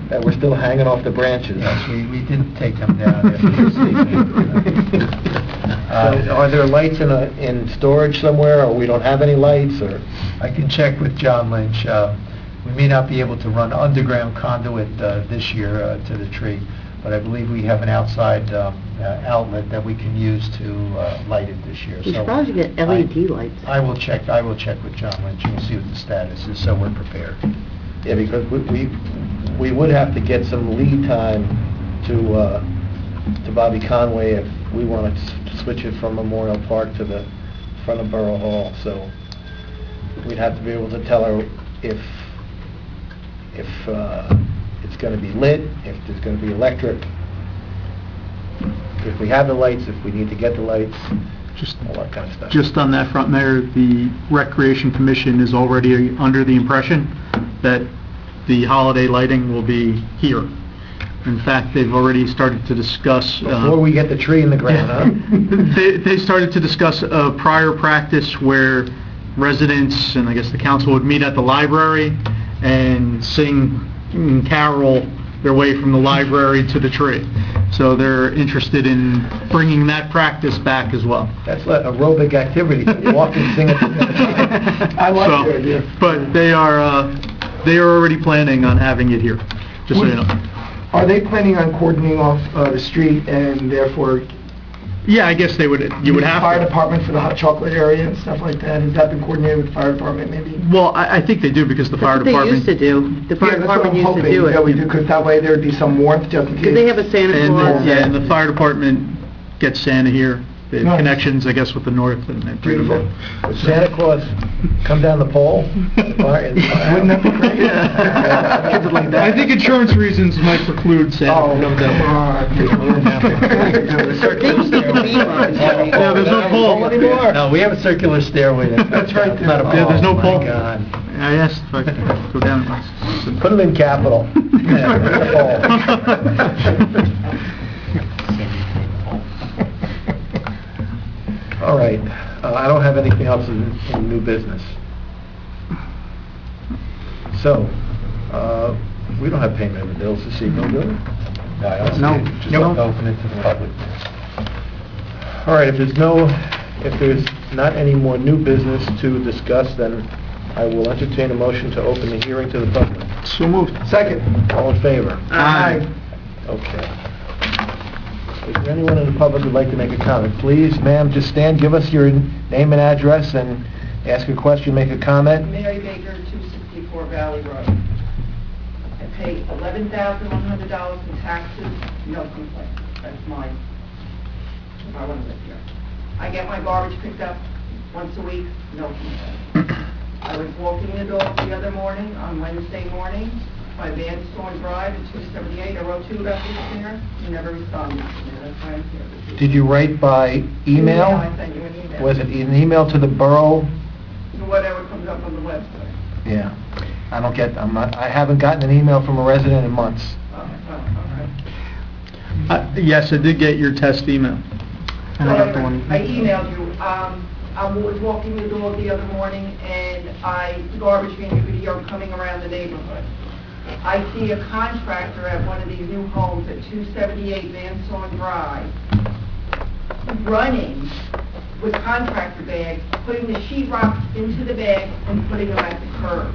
that were still hanging off the branches. Yes, we did take them down after this evening. So are there lights in storage somewhere, or we don't have any lights, or? I can check with John Lynch. We may not be able to run underground conduit this year to the tree, but I believe we have an outside outlet that we can use to light it this year. You should probably get LED lights. I will check with John Lynch and see what the status is, so we're prepared. Yeah, because we would have to get some lead time to Bobby Conway if we wanted to switch it from Memorial Park to the front of Borough Hall, so. we'd have to be able to tell her if it's going to be lit, if there's going to be electric, if we have the lights, if we need to get the lights, all that kind of stuff. Just on that front, Mayor, the Recreation Commission is already under the impression that the holiday lighting will be here. In fact, they've already started to discuss... Before we get the tree in the ground, huh? They started to discuss a prior practice where residents, and I guess the council, would meet at the library and sing and carol their way from the library to the tree. So they're interested in bringing that practice back as well. That's like aerobic activity, walk and sing at the same time. I like the idea. But they are already planning on having it here, just so you know. Are they planning on cordoning off the street and therefore... Yeah, I guess you would have Fire to. department for the hot chocolate area and stuff like that? Has that been coordinated with the fire department maybe? Well, I think they do, because the fire That's what department... they used to do. The fire department used to do it. Yeah, we do, because that way there'd be some warmth just in case. Because they have a Santa Claus. And the fire department gets Santa here. They have Nice. connections, I guess, with the north and they bring them in. Would Santa Claus come down the pole? Wouldn't that be great? Kids would like that. I think insurance reasons might preclude Santa from coming down. Yeah, there's no pole anymore. No, we have a circular stairway. That's right. It's not a pole. Yeah, there's no Oh, pole. my God. I asked if I could go down once. Put them in capital. Yeah, there's a pole. All right, I don't have anything else in new business. So, we don't have payment of the bills this evening, do we? No, I don't see No. it. Just Nope. open it to the public. All right, if there's not any more new business to discuss, then I will entertain a motion to open the hearing to the public. So moved. Second. All in favor? Aye. Okay. Is there anyone in the public who'd like to make a comment? Please, ma'am, just stand, give us your name and address, and ask a question, make a comment. Mary Baker, 264 Valley Road. I pay $11,100 in taxes, no complaint. That's mine. If I want to live here. I get my garbage picked up once a week, no complaint. I was walking the dog the other morning, on Wednesday morning, by Van Storm Drive at 278. I wrote 2 about this there. You never responded to me. That's why I'm here. Did you write by email? I sent you an email. Was it an email to the borough? Whatever comes up on the website. Yeah. I haven't gotten an email from a resident in months. All right. Yes, I did get your test email. And I got the one... I emailed you. I was walking the dog the other morning, and the garbage man, you could hear him coming around the neighborhood. I see a contractor at one of these new homes at 278 Van Storm Drive, running with contractor bags, putting the sheetrock into the bag and putting them at the curb.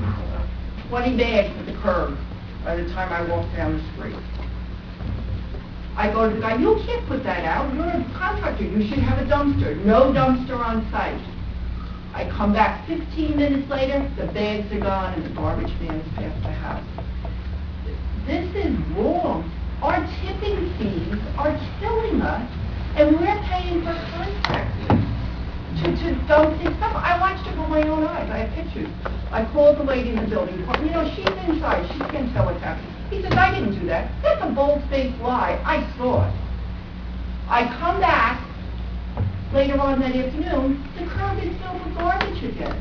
20 bags at the curb by the time I walk down the street. I go to the guy, you can't put that out, you're a contractor, you should have a dumpster. No dumpster on site. I come back 15 minutes later, the bags are gone and the garbage man has passed the house. This is wrong. Our tipping fees are killing us, and we're paying for contractors to dump this stuff. I watched it with my own eyes. I have pictures. I called the lady in the building. You know, she's inside. She can't tell what's happening. He says, I didn't do that. That's a bold-faced lie. I saw it. I come back later on that afternoon. The curb is filled with garbage again.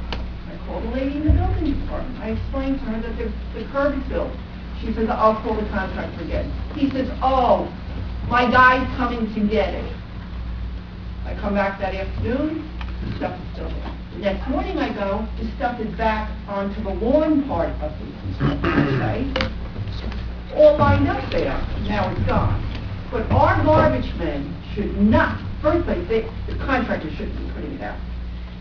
I called the lady in the building department. I explained to her that the curb is filled. She says, I'll call the contractor again. He says, oh, my guy's coming to get it. I come back that afternoon, the stuff is still there. The next morning I go, the stuff is back onto the lawn part of the site. All lined up there. Now it's gone. But our garbage men should not, first place, the contractor shouldn't be putting it out.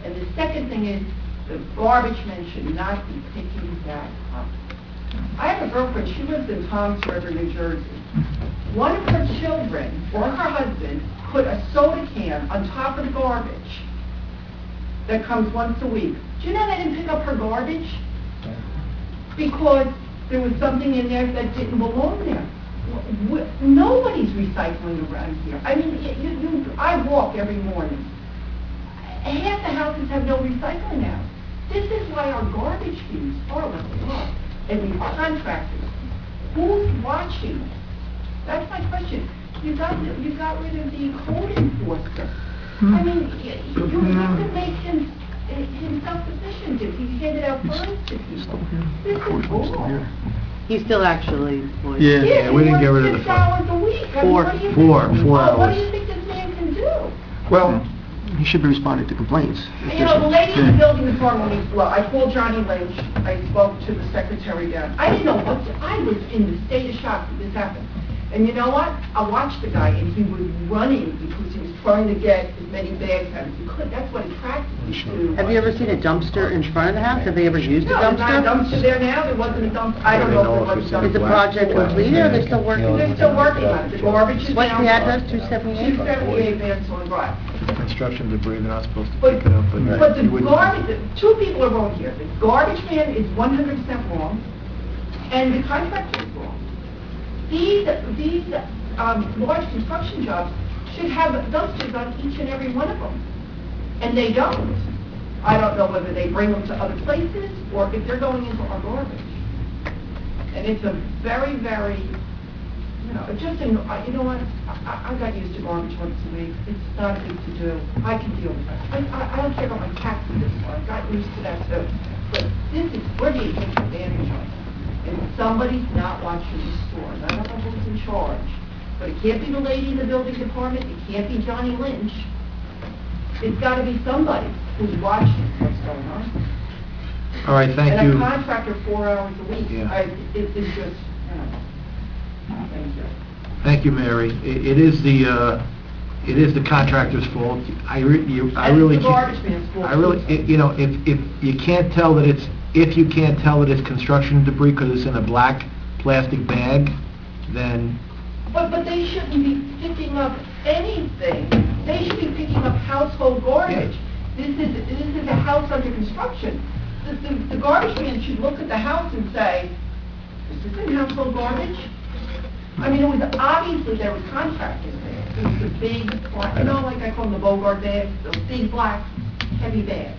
And the second thing is, the garbage men should not be picking that up. I have a girlfriend, she lives in Toms River, New Jersey. One of her children, or her husband, put a soda can on top of the garbage that comes once a week. Do you know they didn't pick up her garbage? Because there was something in there that didn't belong there. Nobody's recycling around here. I mean, I walk every morning. Half the houses have no recycling out. This is why our garbage fees are what they are. And these contractors, who's watching? That's my question. You got rid of the code enforcer. I mean, you have to make him self-sufficient if he handed out funds to people. This is bull. He's still actually employed. Yeah, we didn't get rid of the He works 6 hours a week. I mean, Four. what do you Four think- four What hours. do you think this man can do? Well, he should be responding to complaints. You know, the lady in the building department needs to, I called Johnny Lynch, I spoke to the secretary down. I didn't know what, I was in the state of shock that this happened. And you know what? I watched the guy, and he was running because he was trying to get as many bags out as he could. That's what attracted me to... Have you ever seen a dumpster in front of the house? Have they ever used a No, there's not a dumpster? dumpster there now, there wasn't a dumpster, I don't know if there was a Is the dumpster. project complete, or are they still working? They're still working on it, the garbage is down. What's the address, 278? 278 Van Swan Drive. Construction debris, they're not supposed to But, pick it up, but the you wouldn't- garbage, two people are wrong here. The garbage man is 100% wrong, and the contractor is wrong. These large construction jobs should have dumpsters on each and every one of them, and they don't. I don't know whether they bring them to other places, or if they're going into our garbage. And it's a very, very, you know, you know what, I got used to garbage once a week. It's not a big to do. I can deal with that. I don't care about my taxes this far. I got used to that too. But we're being taken advantage of. And somebody's not watching the store. And I don't know who's in charge. But it can't be the lady in the building department. It can't be Johnny Lynch. It's got to be somebody who's watching what's going on. All right, thank you. And a contractor 4 hours a week, Yeah. it's just, you know, thank you. Thank you, Mary. It is the contractor's fault. I really And can't... the garbage man's fault. I really, you know, if you can't tell that it's construction debris because it's in a black plastic bag, then... But they shouldn't be picking up anything. They should be picking up household garbage. This is a house under construction. The garbage man should look at the house and say, is this in household garbage? I mean, it was obviously there was contractors there. It was the big, black, you know, like I call them the Bogart bags, those big black, heavy bags.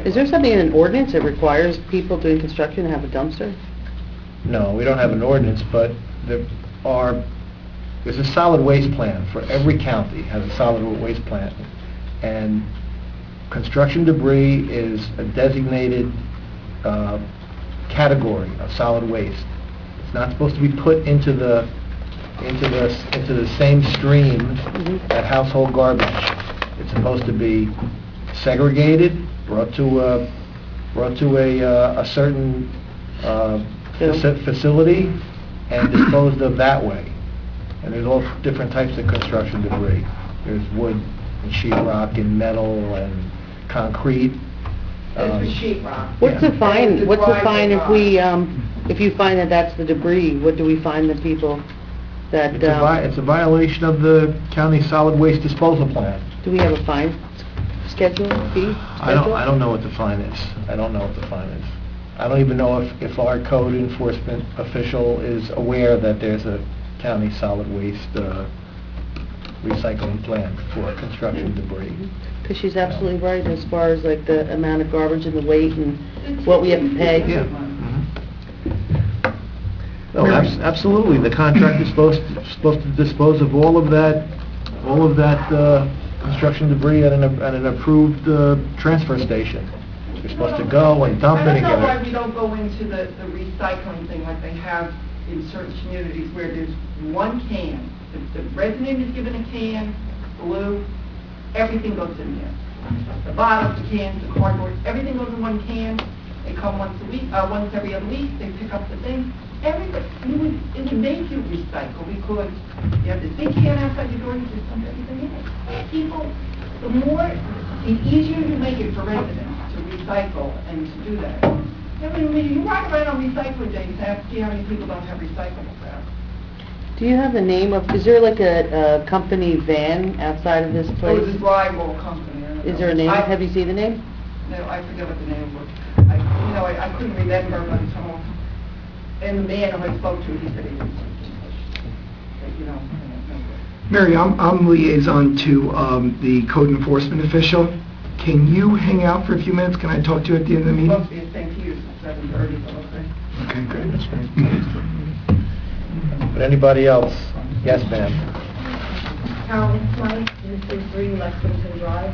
Is there something in an ordinance that requires people doing construction to have a dumpster? No, we don't have an ordinance, but there's a solid waste plan for every county, has a solid waste plan. And construction debris is a designated category of solid waste. It's not supposed to be put into the same stream that household garbage. It's supposed to be segregated, brought to a certain facility and disposed of that way. And there's all different types of construction debris. There's wood and sheetrock and metal and concrete. It's the sheet rock. What's the fine, It's what's the driveway fine if rock. we, if you find that that's the debris, what do we fine the people that, It's a violation of the county solid waste disposal plan. do we have a fine schedule, fee schedule? I don't know what the fine is. I don't know what the fine is. I don't even know if our code enforcement official is aware that there's a county solid waste recycling plan for construction debris. Because she's absolutely right as far as like the amount of garbage and the weight and what we have to pay. Yeah. No, absolutely. The contractor's supposed to dispose of all of that construction debris at an approved transfer station. You're supposed to go and dump it and I don't know why get we it. don't go into the recycling thing like they have in certain communities where there's one can. The resident is given a can, blue, everything goes in there. The bottles, the cans, the cardboard, everything goes in one can. They come once every other week, they pick up the thing. It would make you recycle because you have this big can outside your door, you just dump everything in it. People, the easier you make it for residents to recycle and to do that. I mean, you ride around on recycling days, see how many people don't have recyclables out. Do you have the name of, is there like a company van outside of this It was place? a drywall company. I don't Is know. there a name? Have you seen the name? No, I forget what the name was. I couldn't remember by the time. And the man who I spoke to, he said he was, you know, Mary, I'm liaison to the code enforcement official, Can you hang out for a few minutes? Can I talk to you at the end of the meeting? Supposed to be at St. Peter's at 7:30, so okay. Okay, great. But anybody else? Yes, ma'am. Carolyn Smythe, 333 Lexington Drive.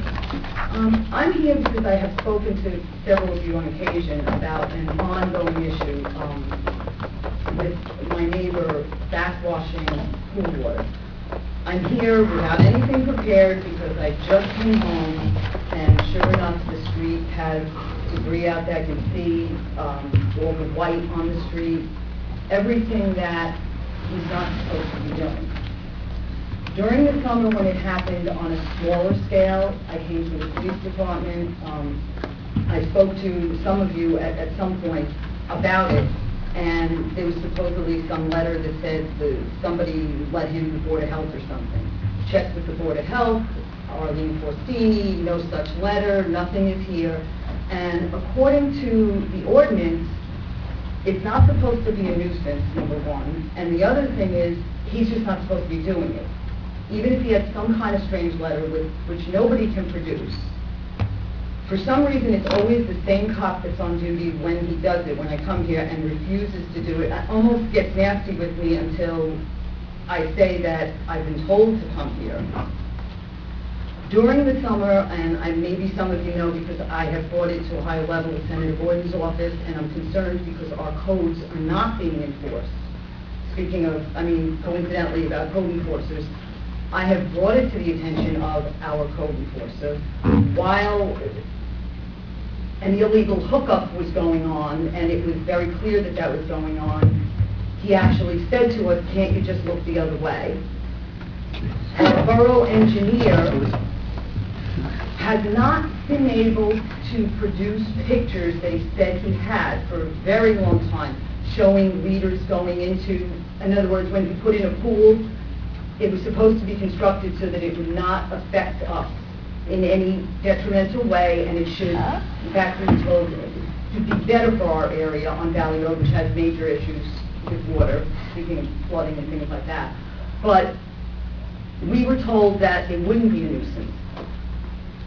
I'm here because I have spoken to several of you on occasion about an ongoing issue with my neighbor backwashing pool water. I'm here without anything prepared because I just came home, and sure enough, the street has debris out there. I can see all the white on the street, everything that he's not supposed to be doing. During the summer when it happened on a smaller scale, I came to the police department. I spoke to some of you at some point about it, and there was supposedly some letter that said somebody let him the Board of Health or something. Checked with the Board of Health, Arlene Forstini, no such letter, nothing is here. And according to the ordinance, it's not supposed to be a nuisance, number one. And the other thing is, he's just not supposed to be doing it. Even if he had some kind of strange letter which nobody can produce. For some reason, it's always the same cop that's on duty when he does it, when I come here, and refuses to do it. It almost gets nasty with me until I say that I've been told to come here. During the summer, and maybe some of you know because I have brought it to a higher level with Senator Gordon's office, and I'm concerned because our codes are not being enforced. Speaking of, coincidentally, about code enforcers, I have brought it to the attention of our code enforcer. While an illegal hookup was going on, and it was very clear that that was going on, he actually said to us, "Can't you just look the other way?" Our borough engineer has not been able to produce pictures that he said he had for a very long time, showing leaders going into, in other words, when he put in a pool, it was supposed to be constructed so that it would not affect us in any detrimental way, and it should, in fact, we were told to be better for our area on Valley Road, which has major issues with water, speaking of flooding and things like that. But we were told that it wouldn't be a nuisance.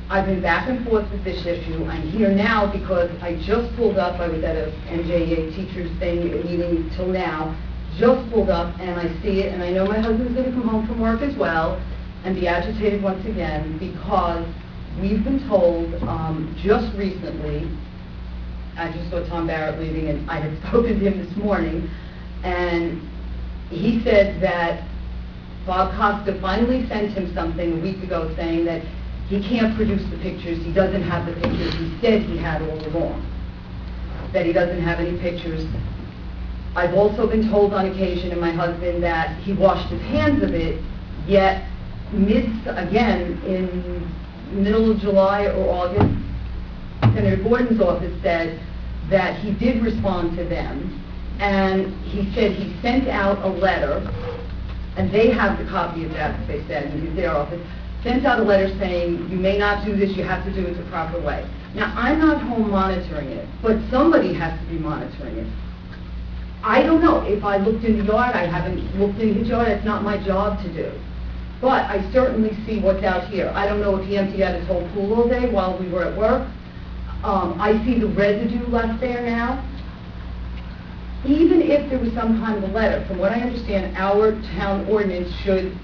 I've been back and forth with this issue. I'm here now because I just pulled up. I was at a NJEA teachers thing meeting till now. Just pulled up and I see it, and I know my husband's going to come home from work as well and be agitated once again because we've been told just recently, I just saw Tom Barrett leaving and I had spoken to him this morning, and he said that Bob Costa finally sent him something a week ago saying that he can't produce the pictures, he doesn't have the pictures he said he had all along, that he doesn't have any pictures. I've also been told on occasion, and my husband, that he washed his hands of it, yet missed again in middle of July or August. Senator Gordon's office said that he did respond to them, and he said he sent out a letter, and they have the copy of that, they said, in their office, sent out a letter saying, you may not do this, you have to do it the proper way. Now, I'm not home monitoring it, but somebody has to be monitoring it. I don't know. If I looked in the yard, I haven't looked in his yard. It's not my job to do. But I certainly see what's out here. I don't know if he emptied out his whole pool all day while we were at work. I see the residue left there now. Even if there was some kind of a letter, from what I understand, our town ordinance should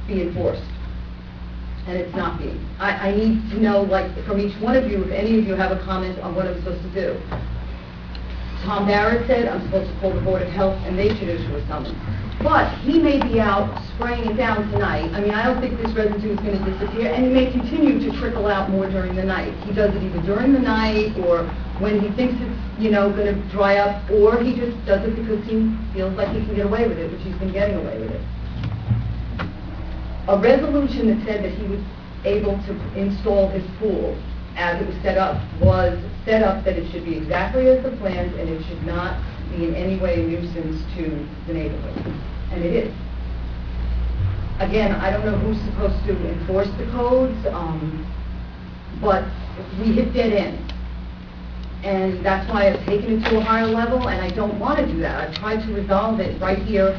be enforced. And it's not being. I need to know, like, from each one of you, if any of you have a comment on what I'm supposed to do. Tom Barrett said I'm supposed to call the Board of Health and they should issue a summons. But he may be out spraying it down tonight. I don't think this residue is going to disappear, and it may continue to trickle out more during the night. He does it either during the night or when he thinks it's, going to dry up, or he just does it because he feels like he can get away with it, which he's been getting away with it. A resolution that said that he was able to install his pool as it was set up that it should be exactly as the plans, and it should not be in any way a nuisance to the neighborhood. And it is. Again, I don't know who's supposed to enforce the codes, but we hit dead end. And that's why I've taken it to a higher level, and I don't want to do that. I've tried to resolve it right here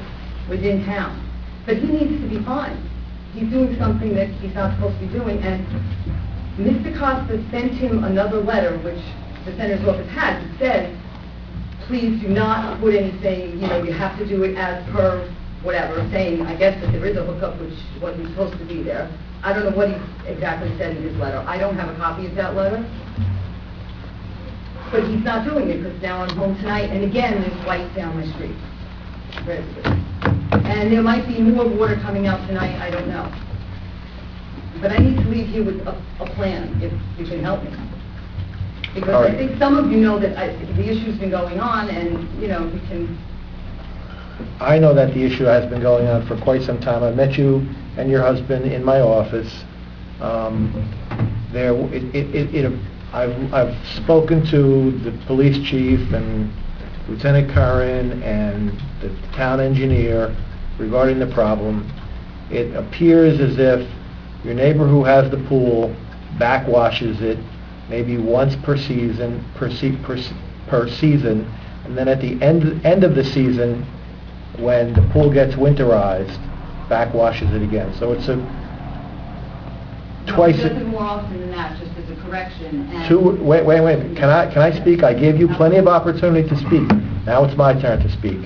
within town. But he needs to be fined. He's doing something that he's not supposed to be doing, and Mr. Costa sent him another letter, which the senator's office has, that says, please do not put anything, you have to do it as per whatever, saying, I guess, that there is a hookup, which wasn't supposed to be there. I don't know what he exactly said in his letter. I don't have a copy of that letter. But he's not doing it, because now I'm home tonight, and again, there's lights down my street. And there might be more water coming out tonight, I don't know. But I need to leave you with a plan, if you can help me. Because All right. I think some of you know that the issue's been going on, and, we can... I know that the issue has been going on for quite some time. I met you and your husband in my office. I've spoken to the police chief and Lieutenant Curran and the town engineer regarding the problem. It appears as if your neighbor who has the pool backwashes it maybe once per season, and then at the end of the season, when the pool gets winterized, backwashes it again. So it's twice. No, he does it more often than that, just as a correction. And Wait. Can I speak? I gave you plenty of opportunity to speak. Now it's my turn to speak.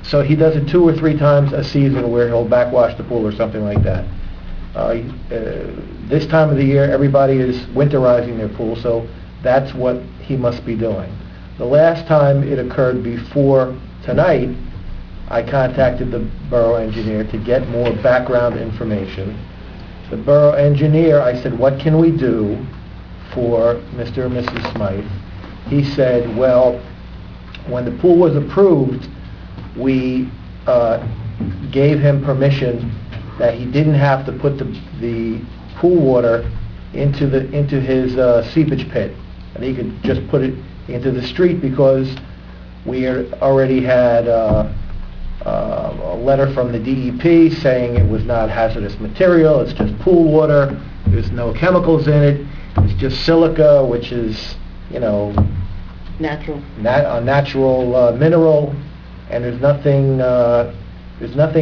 So he does it 2 or 3 times a season where he'll backwash the pool or something like that. This time of the year, everybody is winterizing their pool, so that's what he must be doing. The last time it occurred before tonight, I contacted the borough engineer to get more background information. The borough engineer, I said, what can we do for Mr. and Mrs. Smythe? He said, well, when the pool was approved, we gave him permission that he didn't have to put the pool water into his seepage pit, and he could just put it into the street because we already had a letter from the DEP saying it was not hazardous material, it's just pool water, there's no chemicals in it, it's just silica, which is, Natural. a natural mineral, and there's nothing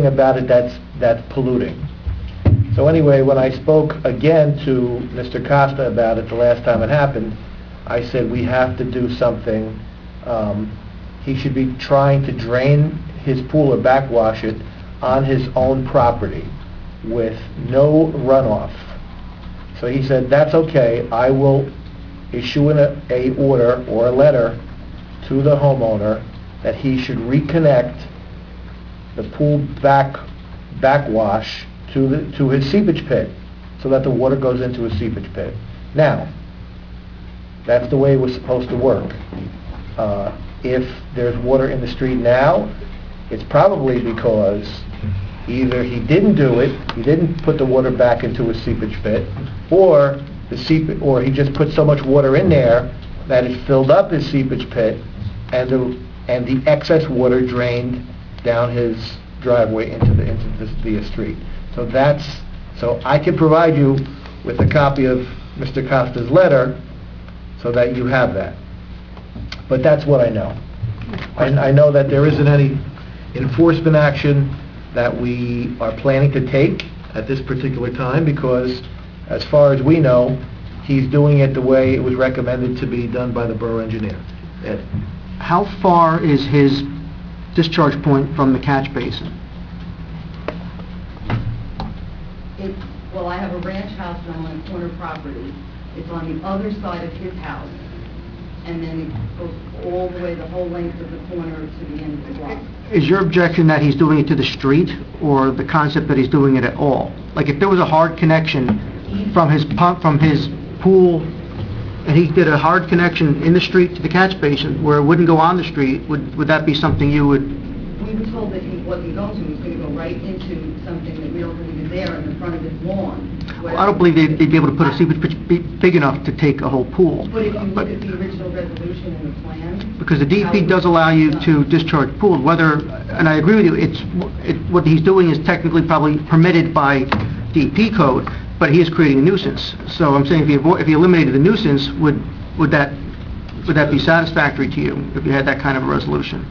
about it that's polluting. So anyway, when I spoke again to Mr. Costa about it the last time it happened, I said we have to do something. He should be trying to drain his pool or backwash it on his own property with no runoff. So he said, that's okay, I will issue a order or a letter to the homeowner that he should reconnect the pool backwash to his seepage pit so that the water goes into his seepage pit. Now, that's the way it was supposed to work. If there's water in the street now, it's probably because either he didn't do it, he didn't put the water back into his seepage pit, or he just put so much water in there that it filled up his seepage pit, and the excess water drained down his driveway into the street. So I can provide you with a copy of Mr. Costa's letter so that you have that. But that's what I know. I know that there isn't any enforcement action that we are planning to take at this particular time because, as far as we know, he's doing it the way it was recommended to be done by the borough engineer. Ed? How far is his discharge point from the catch basin? Well, I have a ranch house and I'm on a corner property. It's on the other side of his house. And then it goes all the way, the whole length of the corner to the end of the block. Is your objection that he's doing it to the street, or the concept that he's doing it at all? Like, if there was a hard connection from his pump, from his pool, and he did a hard connection in the street to the catch basin where it wouldn't go on the street, would that be something you would... We were told that he wasn't going to, he was going to go right into something that we don't believe is there in the front of his lawn. Well, I don't believe they'd be able to put a seepage pit big enough to take a whole pool. But if you look at the original resolution in the plan... Because the DEP does allow you to discharge pools, whether, and I agree with you, what he's doing is technically probably permitted by DEP code, but he is creating a nuisance. So I'm saying if he eliminated the nuisance, would that be satisfactory to you, if you had that kind of a resolution?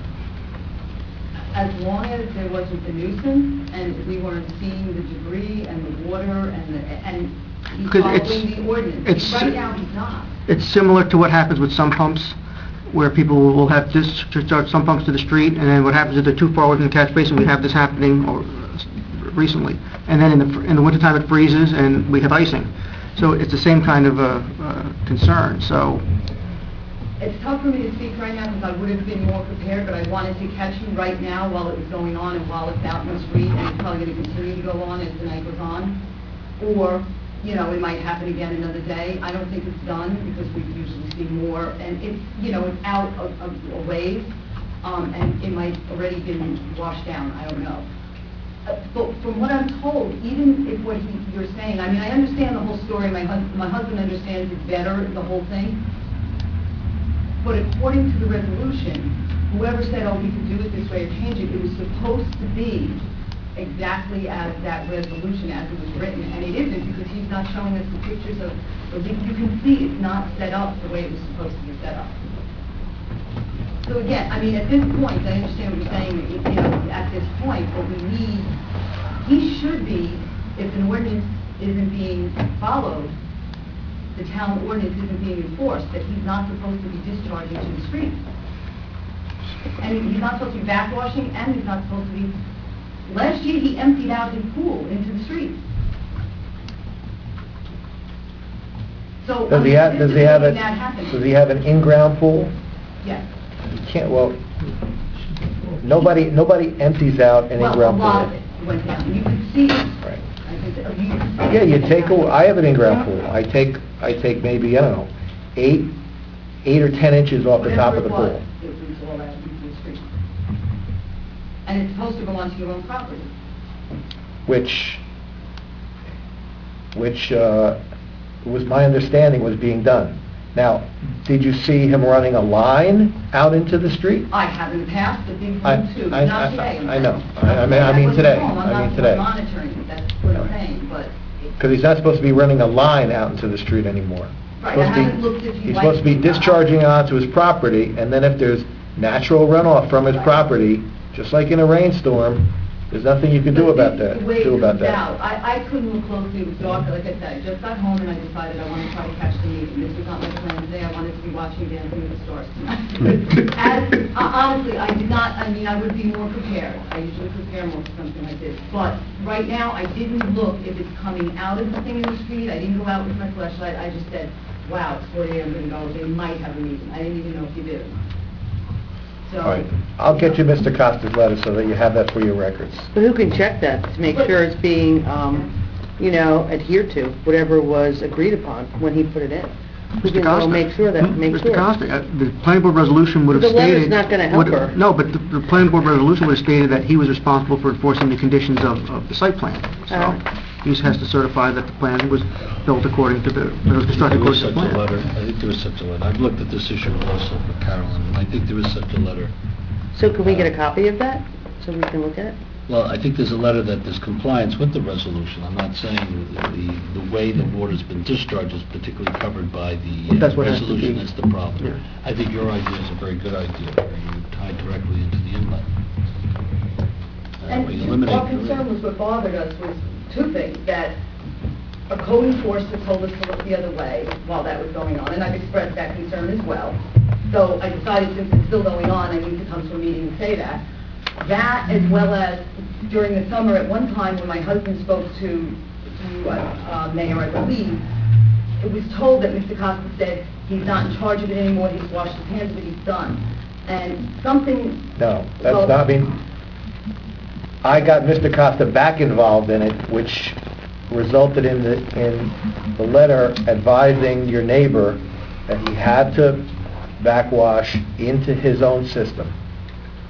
As long as there wasn't the nuisance, and we weren't seeing the debris and the water, and He's Because it's- following the ordinance. it's- Right now, he's not. It's similar to what happens with some pumps, where people will have discharge some pumps to the street, and then what happens if they're too far away from the catch basin, we have this happening recently. And then in the wintertime, it freezes, and we have icing. So it's the same kind of concern, so... It's tough for me to speak right now because I would have been more prepared, but I wanted to catch you right now while it was going on and while it's out in the street, and it's probably going to continue to go on as the night goes on. Or, you know, it might happen again another day. I don't think it's done because we usually see more, and it's, you know, it's out a ways, and it might already been washed down, I don't know. But from what I'm told, even if what you're saying, I mean, I understand the whole story, my husband understands it better, the whole thing, but according to the resolution, whoever said, oh, we can do it this way or change it, it was supposed to be exactly as that resolution, as it was written, and it isn't because he's not showing us the pictures of, you can see it's not set up the way it was supposed to be set up. So again, I mean, at this point, I understand what you're saying, you know, at this point, what we need, he should be, if an ordinance isn't being followed, the town ordinance isn't being enforced, that he's not supposed to be discharging to the street. And he's not supposed to be backwashing, and he's not supposed to be, last year he emptied out his pool into the street. So, Does he have, does he have an in-ground pool? Yes. You can't, well, nobody empties out an in-ground Well, a lot of pool. it went down, you could see it. Right. I could, you could see Yeah, you it. take, I have an in-ground pool. I take maybe, I don't know, 8 or 10 inches off the top of the pool. Whatever it was all out into the street. And it's supposed to go onto your own property. Which was my understanding was being done. Now, did you see him running a line out into the street? I haven't passed the big I- one too, I- not I- today. I know. I mean today. I mean today. I'm not monitoring it, that's what I'm saying, but... Because he's not supposed to be running a line out into the street anymore. Right, I haven't looked if you He's like supposed to be to- discharging onto his property, and then if there's natural runoff from his property, just like in a rainstorm, there's nothing you can do about that. The way it comes out, I couldn't look closely, it was dark, like I said, I just got home and I decided I wanted to try to catch the meeting. This was not my plan today, I wanted to be watching Dancing with the Stars tonight. Honestly, I did not, I mean, I would be more prepared. I usually prepare more for something like this. But right now, I didn't look if it's coming out of the thing in the street, I didn't go out with my flashlight, I just said, wow, it's 4 a.m., I'm going to go, they might have a meeting. I didn't even know if you did. So... All right, I'll get you Mr. Costa's letter so that you have that for your records. But who can check that to make sure it's being, you know, adhered to, whatever was agreed upon when he put it in? Who can go make sure that, make sure? Mr. Costa, the planning board resolution would have The stated... letter's not gonna help her. No, but the planning board resolution would have stated that he was responsible for enforcing the conditions of the site plan. So he just has to certify that the plan was built according to the, it was constructed There was according to such the a plan. letter. I think there was such a letter. I've looked at this issue also for Carolyn, and I think there was such a letter. So can we get a copy of that, so we can look at it? Well, I think there's a letter that there's compliance with the resolution. I'm not saying the way the water's been discharged is particularly covered by the That's what has to resolution. be. That's the problem. Yeah. I think your idea is a very good idea, where you tie directly into the inlet. Where you And eliminate our the concern was what bothered us was two things, that a code enforcer told us to look the other way while that was going on, and I've expressed that concern as well. So I decided since it's still going on, I need to come to a meeting and say that. That, as well as during the summer, at one time when my husband spoke to Mayor, I believe, it was told that Mr. Costa said he's not in charge of it anymore, he's washed his hands of it, he's done. And something... No, that's not, I mean, I got Mr. Costa back involved in it, which resulted in the letter advising your neighbor that he had to backwash into his own system.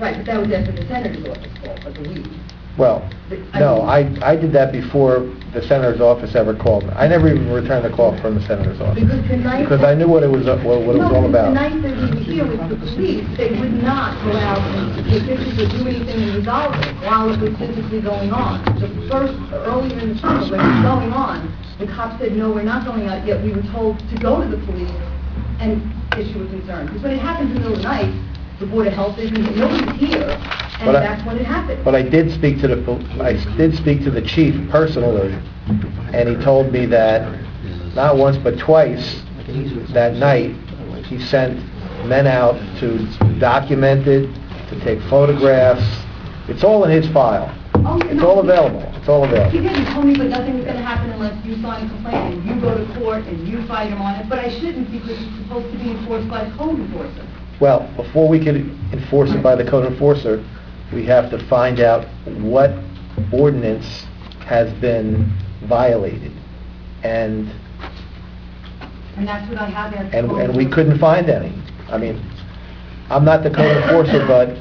Right, but that was after the senator's office called, I believe. Well, no, I did that before the senator's office ever called me. I never even returned a call from the senator's office. Because tonight... Because I knew what it was all about. No, the night that we were here with the police, they would not go out and take pictures or do anything and resolve it while it was physically going on. The first, earlier in the summer, when it was going on, the cops said, no, we're not going out yet. We were told to go to the police and issue a concern. Because when it happens in the middle of the night, the Board of Health isn't, nobody's here, and that's when it happened. But I did speak to the chief personally, and he told me that not once but twice that night, he sent men out to document it, to take photographs. It's all in his file. Oh, It's all available. It's all He available. did, he told me, but nothing was gonna happen unless you sign a complaint, and you go to court, and you fight him on it, but I shouldn't, because it's supposed to be enforced by the code enforcer. Well, before we can enforce it by the code enforcer, we have to find out what ordinance has been violated. And And that's what I have at the and code and we enforcer. couldn't find any. I mean, I'm not the code enforcer, but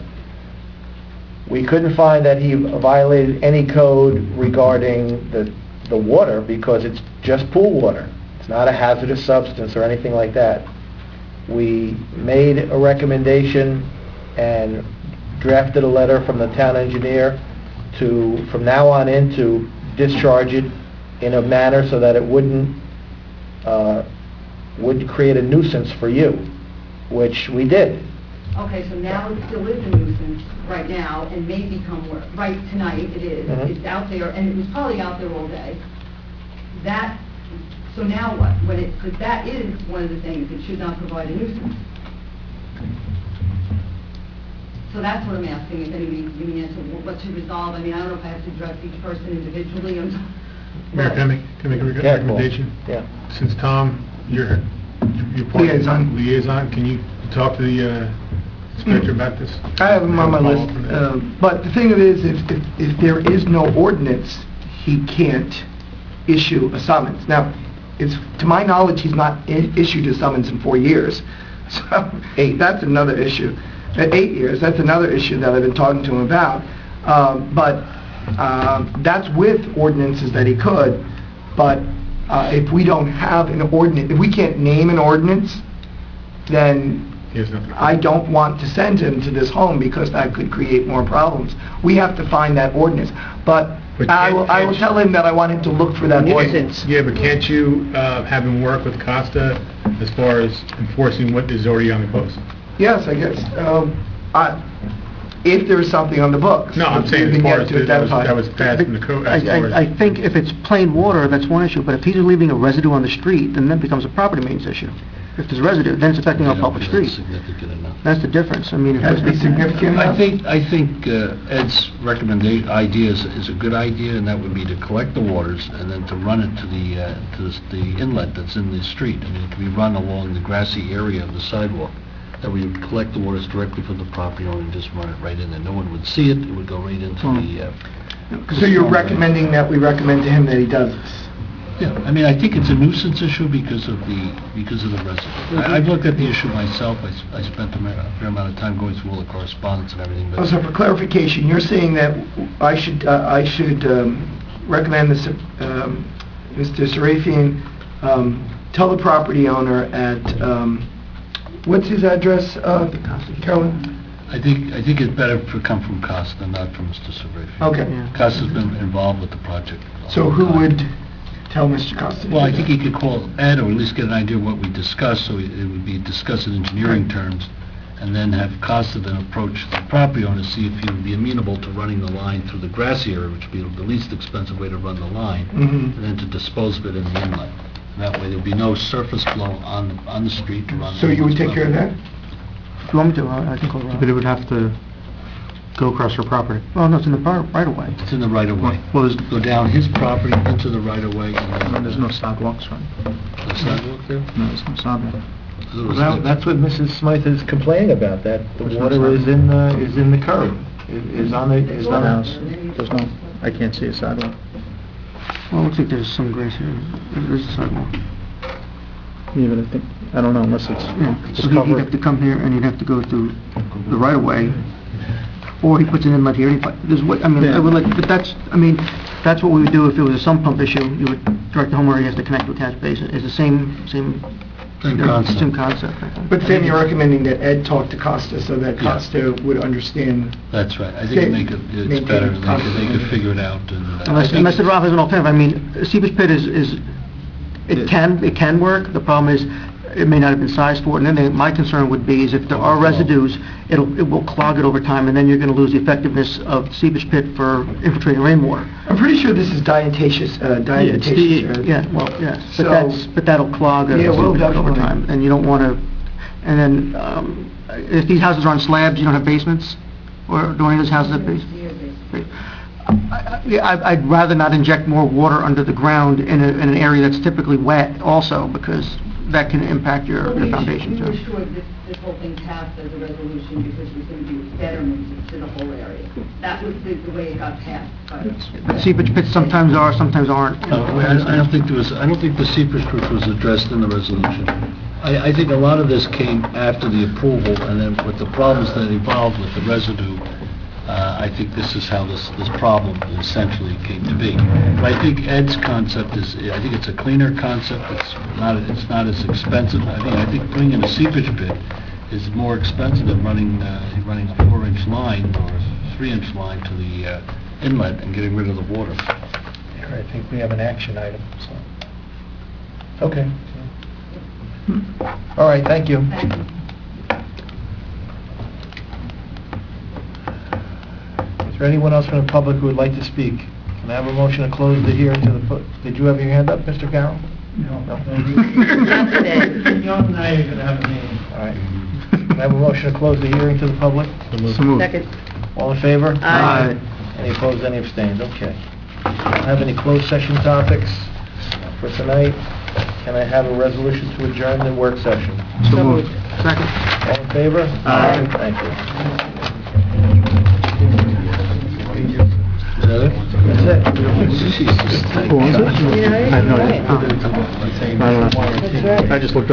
we couldn't find that he violated any code regarding the water, because it's just pool water. It's not a hazardous substance or anything like that. We made a recommendation and drafted a letter from the town engineer to, from now on in, to discharge it in a manner so that it wouldn't create a nuisance for you, which we did. Okay, so now it still is a nuisance right now, and may become worse. Right tonight, it is. Mhm. It's out there, and it was probably out there all day. So now what? Because that is one of the things, it should not provide a nuisance. So that's what I'm asking, if anybody can give me an answer, what to resolve. I mean, I don't know if I have to address each person individually, Mayor, can I make a Yeah, Paul. recommendation? Yeah. Since Tom, you're part of the Liaison. liaison, can you talk to the inspector about this? I have him on my Follow list, up on that. but the thing of it is, if there is no ordinance, he can't issue a summons. Now, to my knowledge, he's not issued a summons in 4 years, so that's another issue. 8 years, that's another issue that I've been talking to him about. But that's with ordinances that he could, but if we don't have an ordinance, if we can't name an ordinance, then He has nothing. I don't want to send him to this home, because that could create more problems. We have to find that ordinance, but But I will can't- tell him that I want him to look for that ordinance. Yeah, but can't you have him work with Costa as far as enforcing what is already on the books? Yes, I guess, if there is something on the books. No, I'm if saying we as can far get as it to that was identify. passed in the code. as far as- I think if it's plain water, that's one issue, but if he's leaving a residue on the street, then that becomes a property maintenance issue. If there's residue, then it's affecting our public streets. Significant enough. That's the difference. I mean, It has to be significant enough. I think Ed's recommendation, idea is a good idea, and that would be to collect the waters and then to run it to the inlet that's in the street. I mean, it can be run along the grassy area of the sidewalk. That we would collect the waters directly from the property owner and just run it right in there. No one would see it, it would go right into the... So you're recommending that we recommend to him that he does this? Yeah, I mean, I think it's a nuisance issue because of the residue. I've looked at the issue myself. I spent a fair amount of time going through all the correspondence and everything, but... So for clarification, you're saying that I should recommend this, Mr. Sarafian, tell the property owner at, what's his address, Carolyn? I think it's better to come from Costa, not from Mr. Sarafian. Okay. Costa's been involved with the project. the So whole who time. would tell Mr. Costa? Well, I think he could call Ed, or at least get an idea of what we discussed, so it would be discussed in engineering terms, and then have Costa then approach the property owner to see if he would be amenable to running the line through the grassy area, which would be the least expensive way to run the line, Mhm. and then to dispose of it in the inlet. And that way, there'd be no surface flow on the street to run. So you would take care of that? if you want me to, I can go around. But it would have to go across her property. Well, no, it's in the right of way. It's in the right of way. Well, there's, Go down his property into the right of way, and then... there's no sidewalks, right? The sidewalk there? No, there's no sidewalk. That's what Mrs. Smythe is complaining about, that the There's no water is in the curb, is on the, is on the house. There's no, I can't see a sidewalk. Well, it looks like there's some grass here. There's a sidewalk. Yeah, but I think, I don't know, unless it's Yeah, so he'd covered. have to come here and he'd have to go through the right of way, or he puts an inlet here, there's what, I mean, I would like, but that's, I mean, that's what we would do if it was a sump pump issue. You would direct the homeowner, he has to connect to a catch basin. It's the same concept. Same concept, I think. But Sam, you're recommending that Ed talk to Costa so that Yeah. Costa would understand. That's right. I think it's better, they could figure it out, and... Unless the Rob has an alternative, I mean, a seepage pit is, it can work. The problem is, it may not have been sized for it, and then my concern would be is if there are residues, it will clog it over time, and then you're going to lose the effectiveness of the seepage pit for infiltrating rainwater. I'm pretty sure this is diatomaceous, diatomaceous. Yeah, well, yes, So- but that'll clog a Yeah, it will seepage pit over definitely. time, and you don't want to, and then, if these houses are on slabs, you don't have basements? Or do any of those houses have basements? I'd rather not inject more water under the ground in an area that's typically wet also, because that can impact your foundation We were too. sure this whole thing passed as a resolution because it was going to be betterment to the whole area. That was the way it got passed, But seepage pits sometimes are, sometimes aren't. I don't think the seepage roof was addressed in the resolution. I think a lot of this came after the approval, and then with the problems that evolved with the residue, I think this is how this problem essentially came to be. But I think Ed's concept is, I think it's a cleaner concept, it's not as expensive. I think putting in a seepage pit is more expensive than running a 4-inch line or a 3-inch line to the inlet and getting rid of the water. Here, I think we have an action item, so. Okay. All right, thank you. Thank you. Is there anyone else from the public who would like to speak? Can I have a motion to close the hearing to the, did you have your hand up, Mr. Carroll? No. Not today. John and I are going to have a meeting. All right. Can I have a motion to close the hearing to the public? Second. All in favor? Aye. Any opposed, any abstained? Okay. Don't have any closed session topics for tonight. Can I have a resolution to adjourn the work session? So moved. Second. All in favor? Aye. Thank you. Is that it? That's it. Jesus. You know, I have no you're idea. right. I don't know. That's right. I just looked up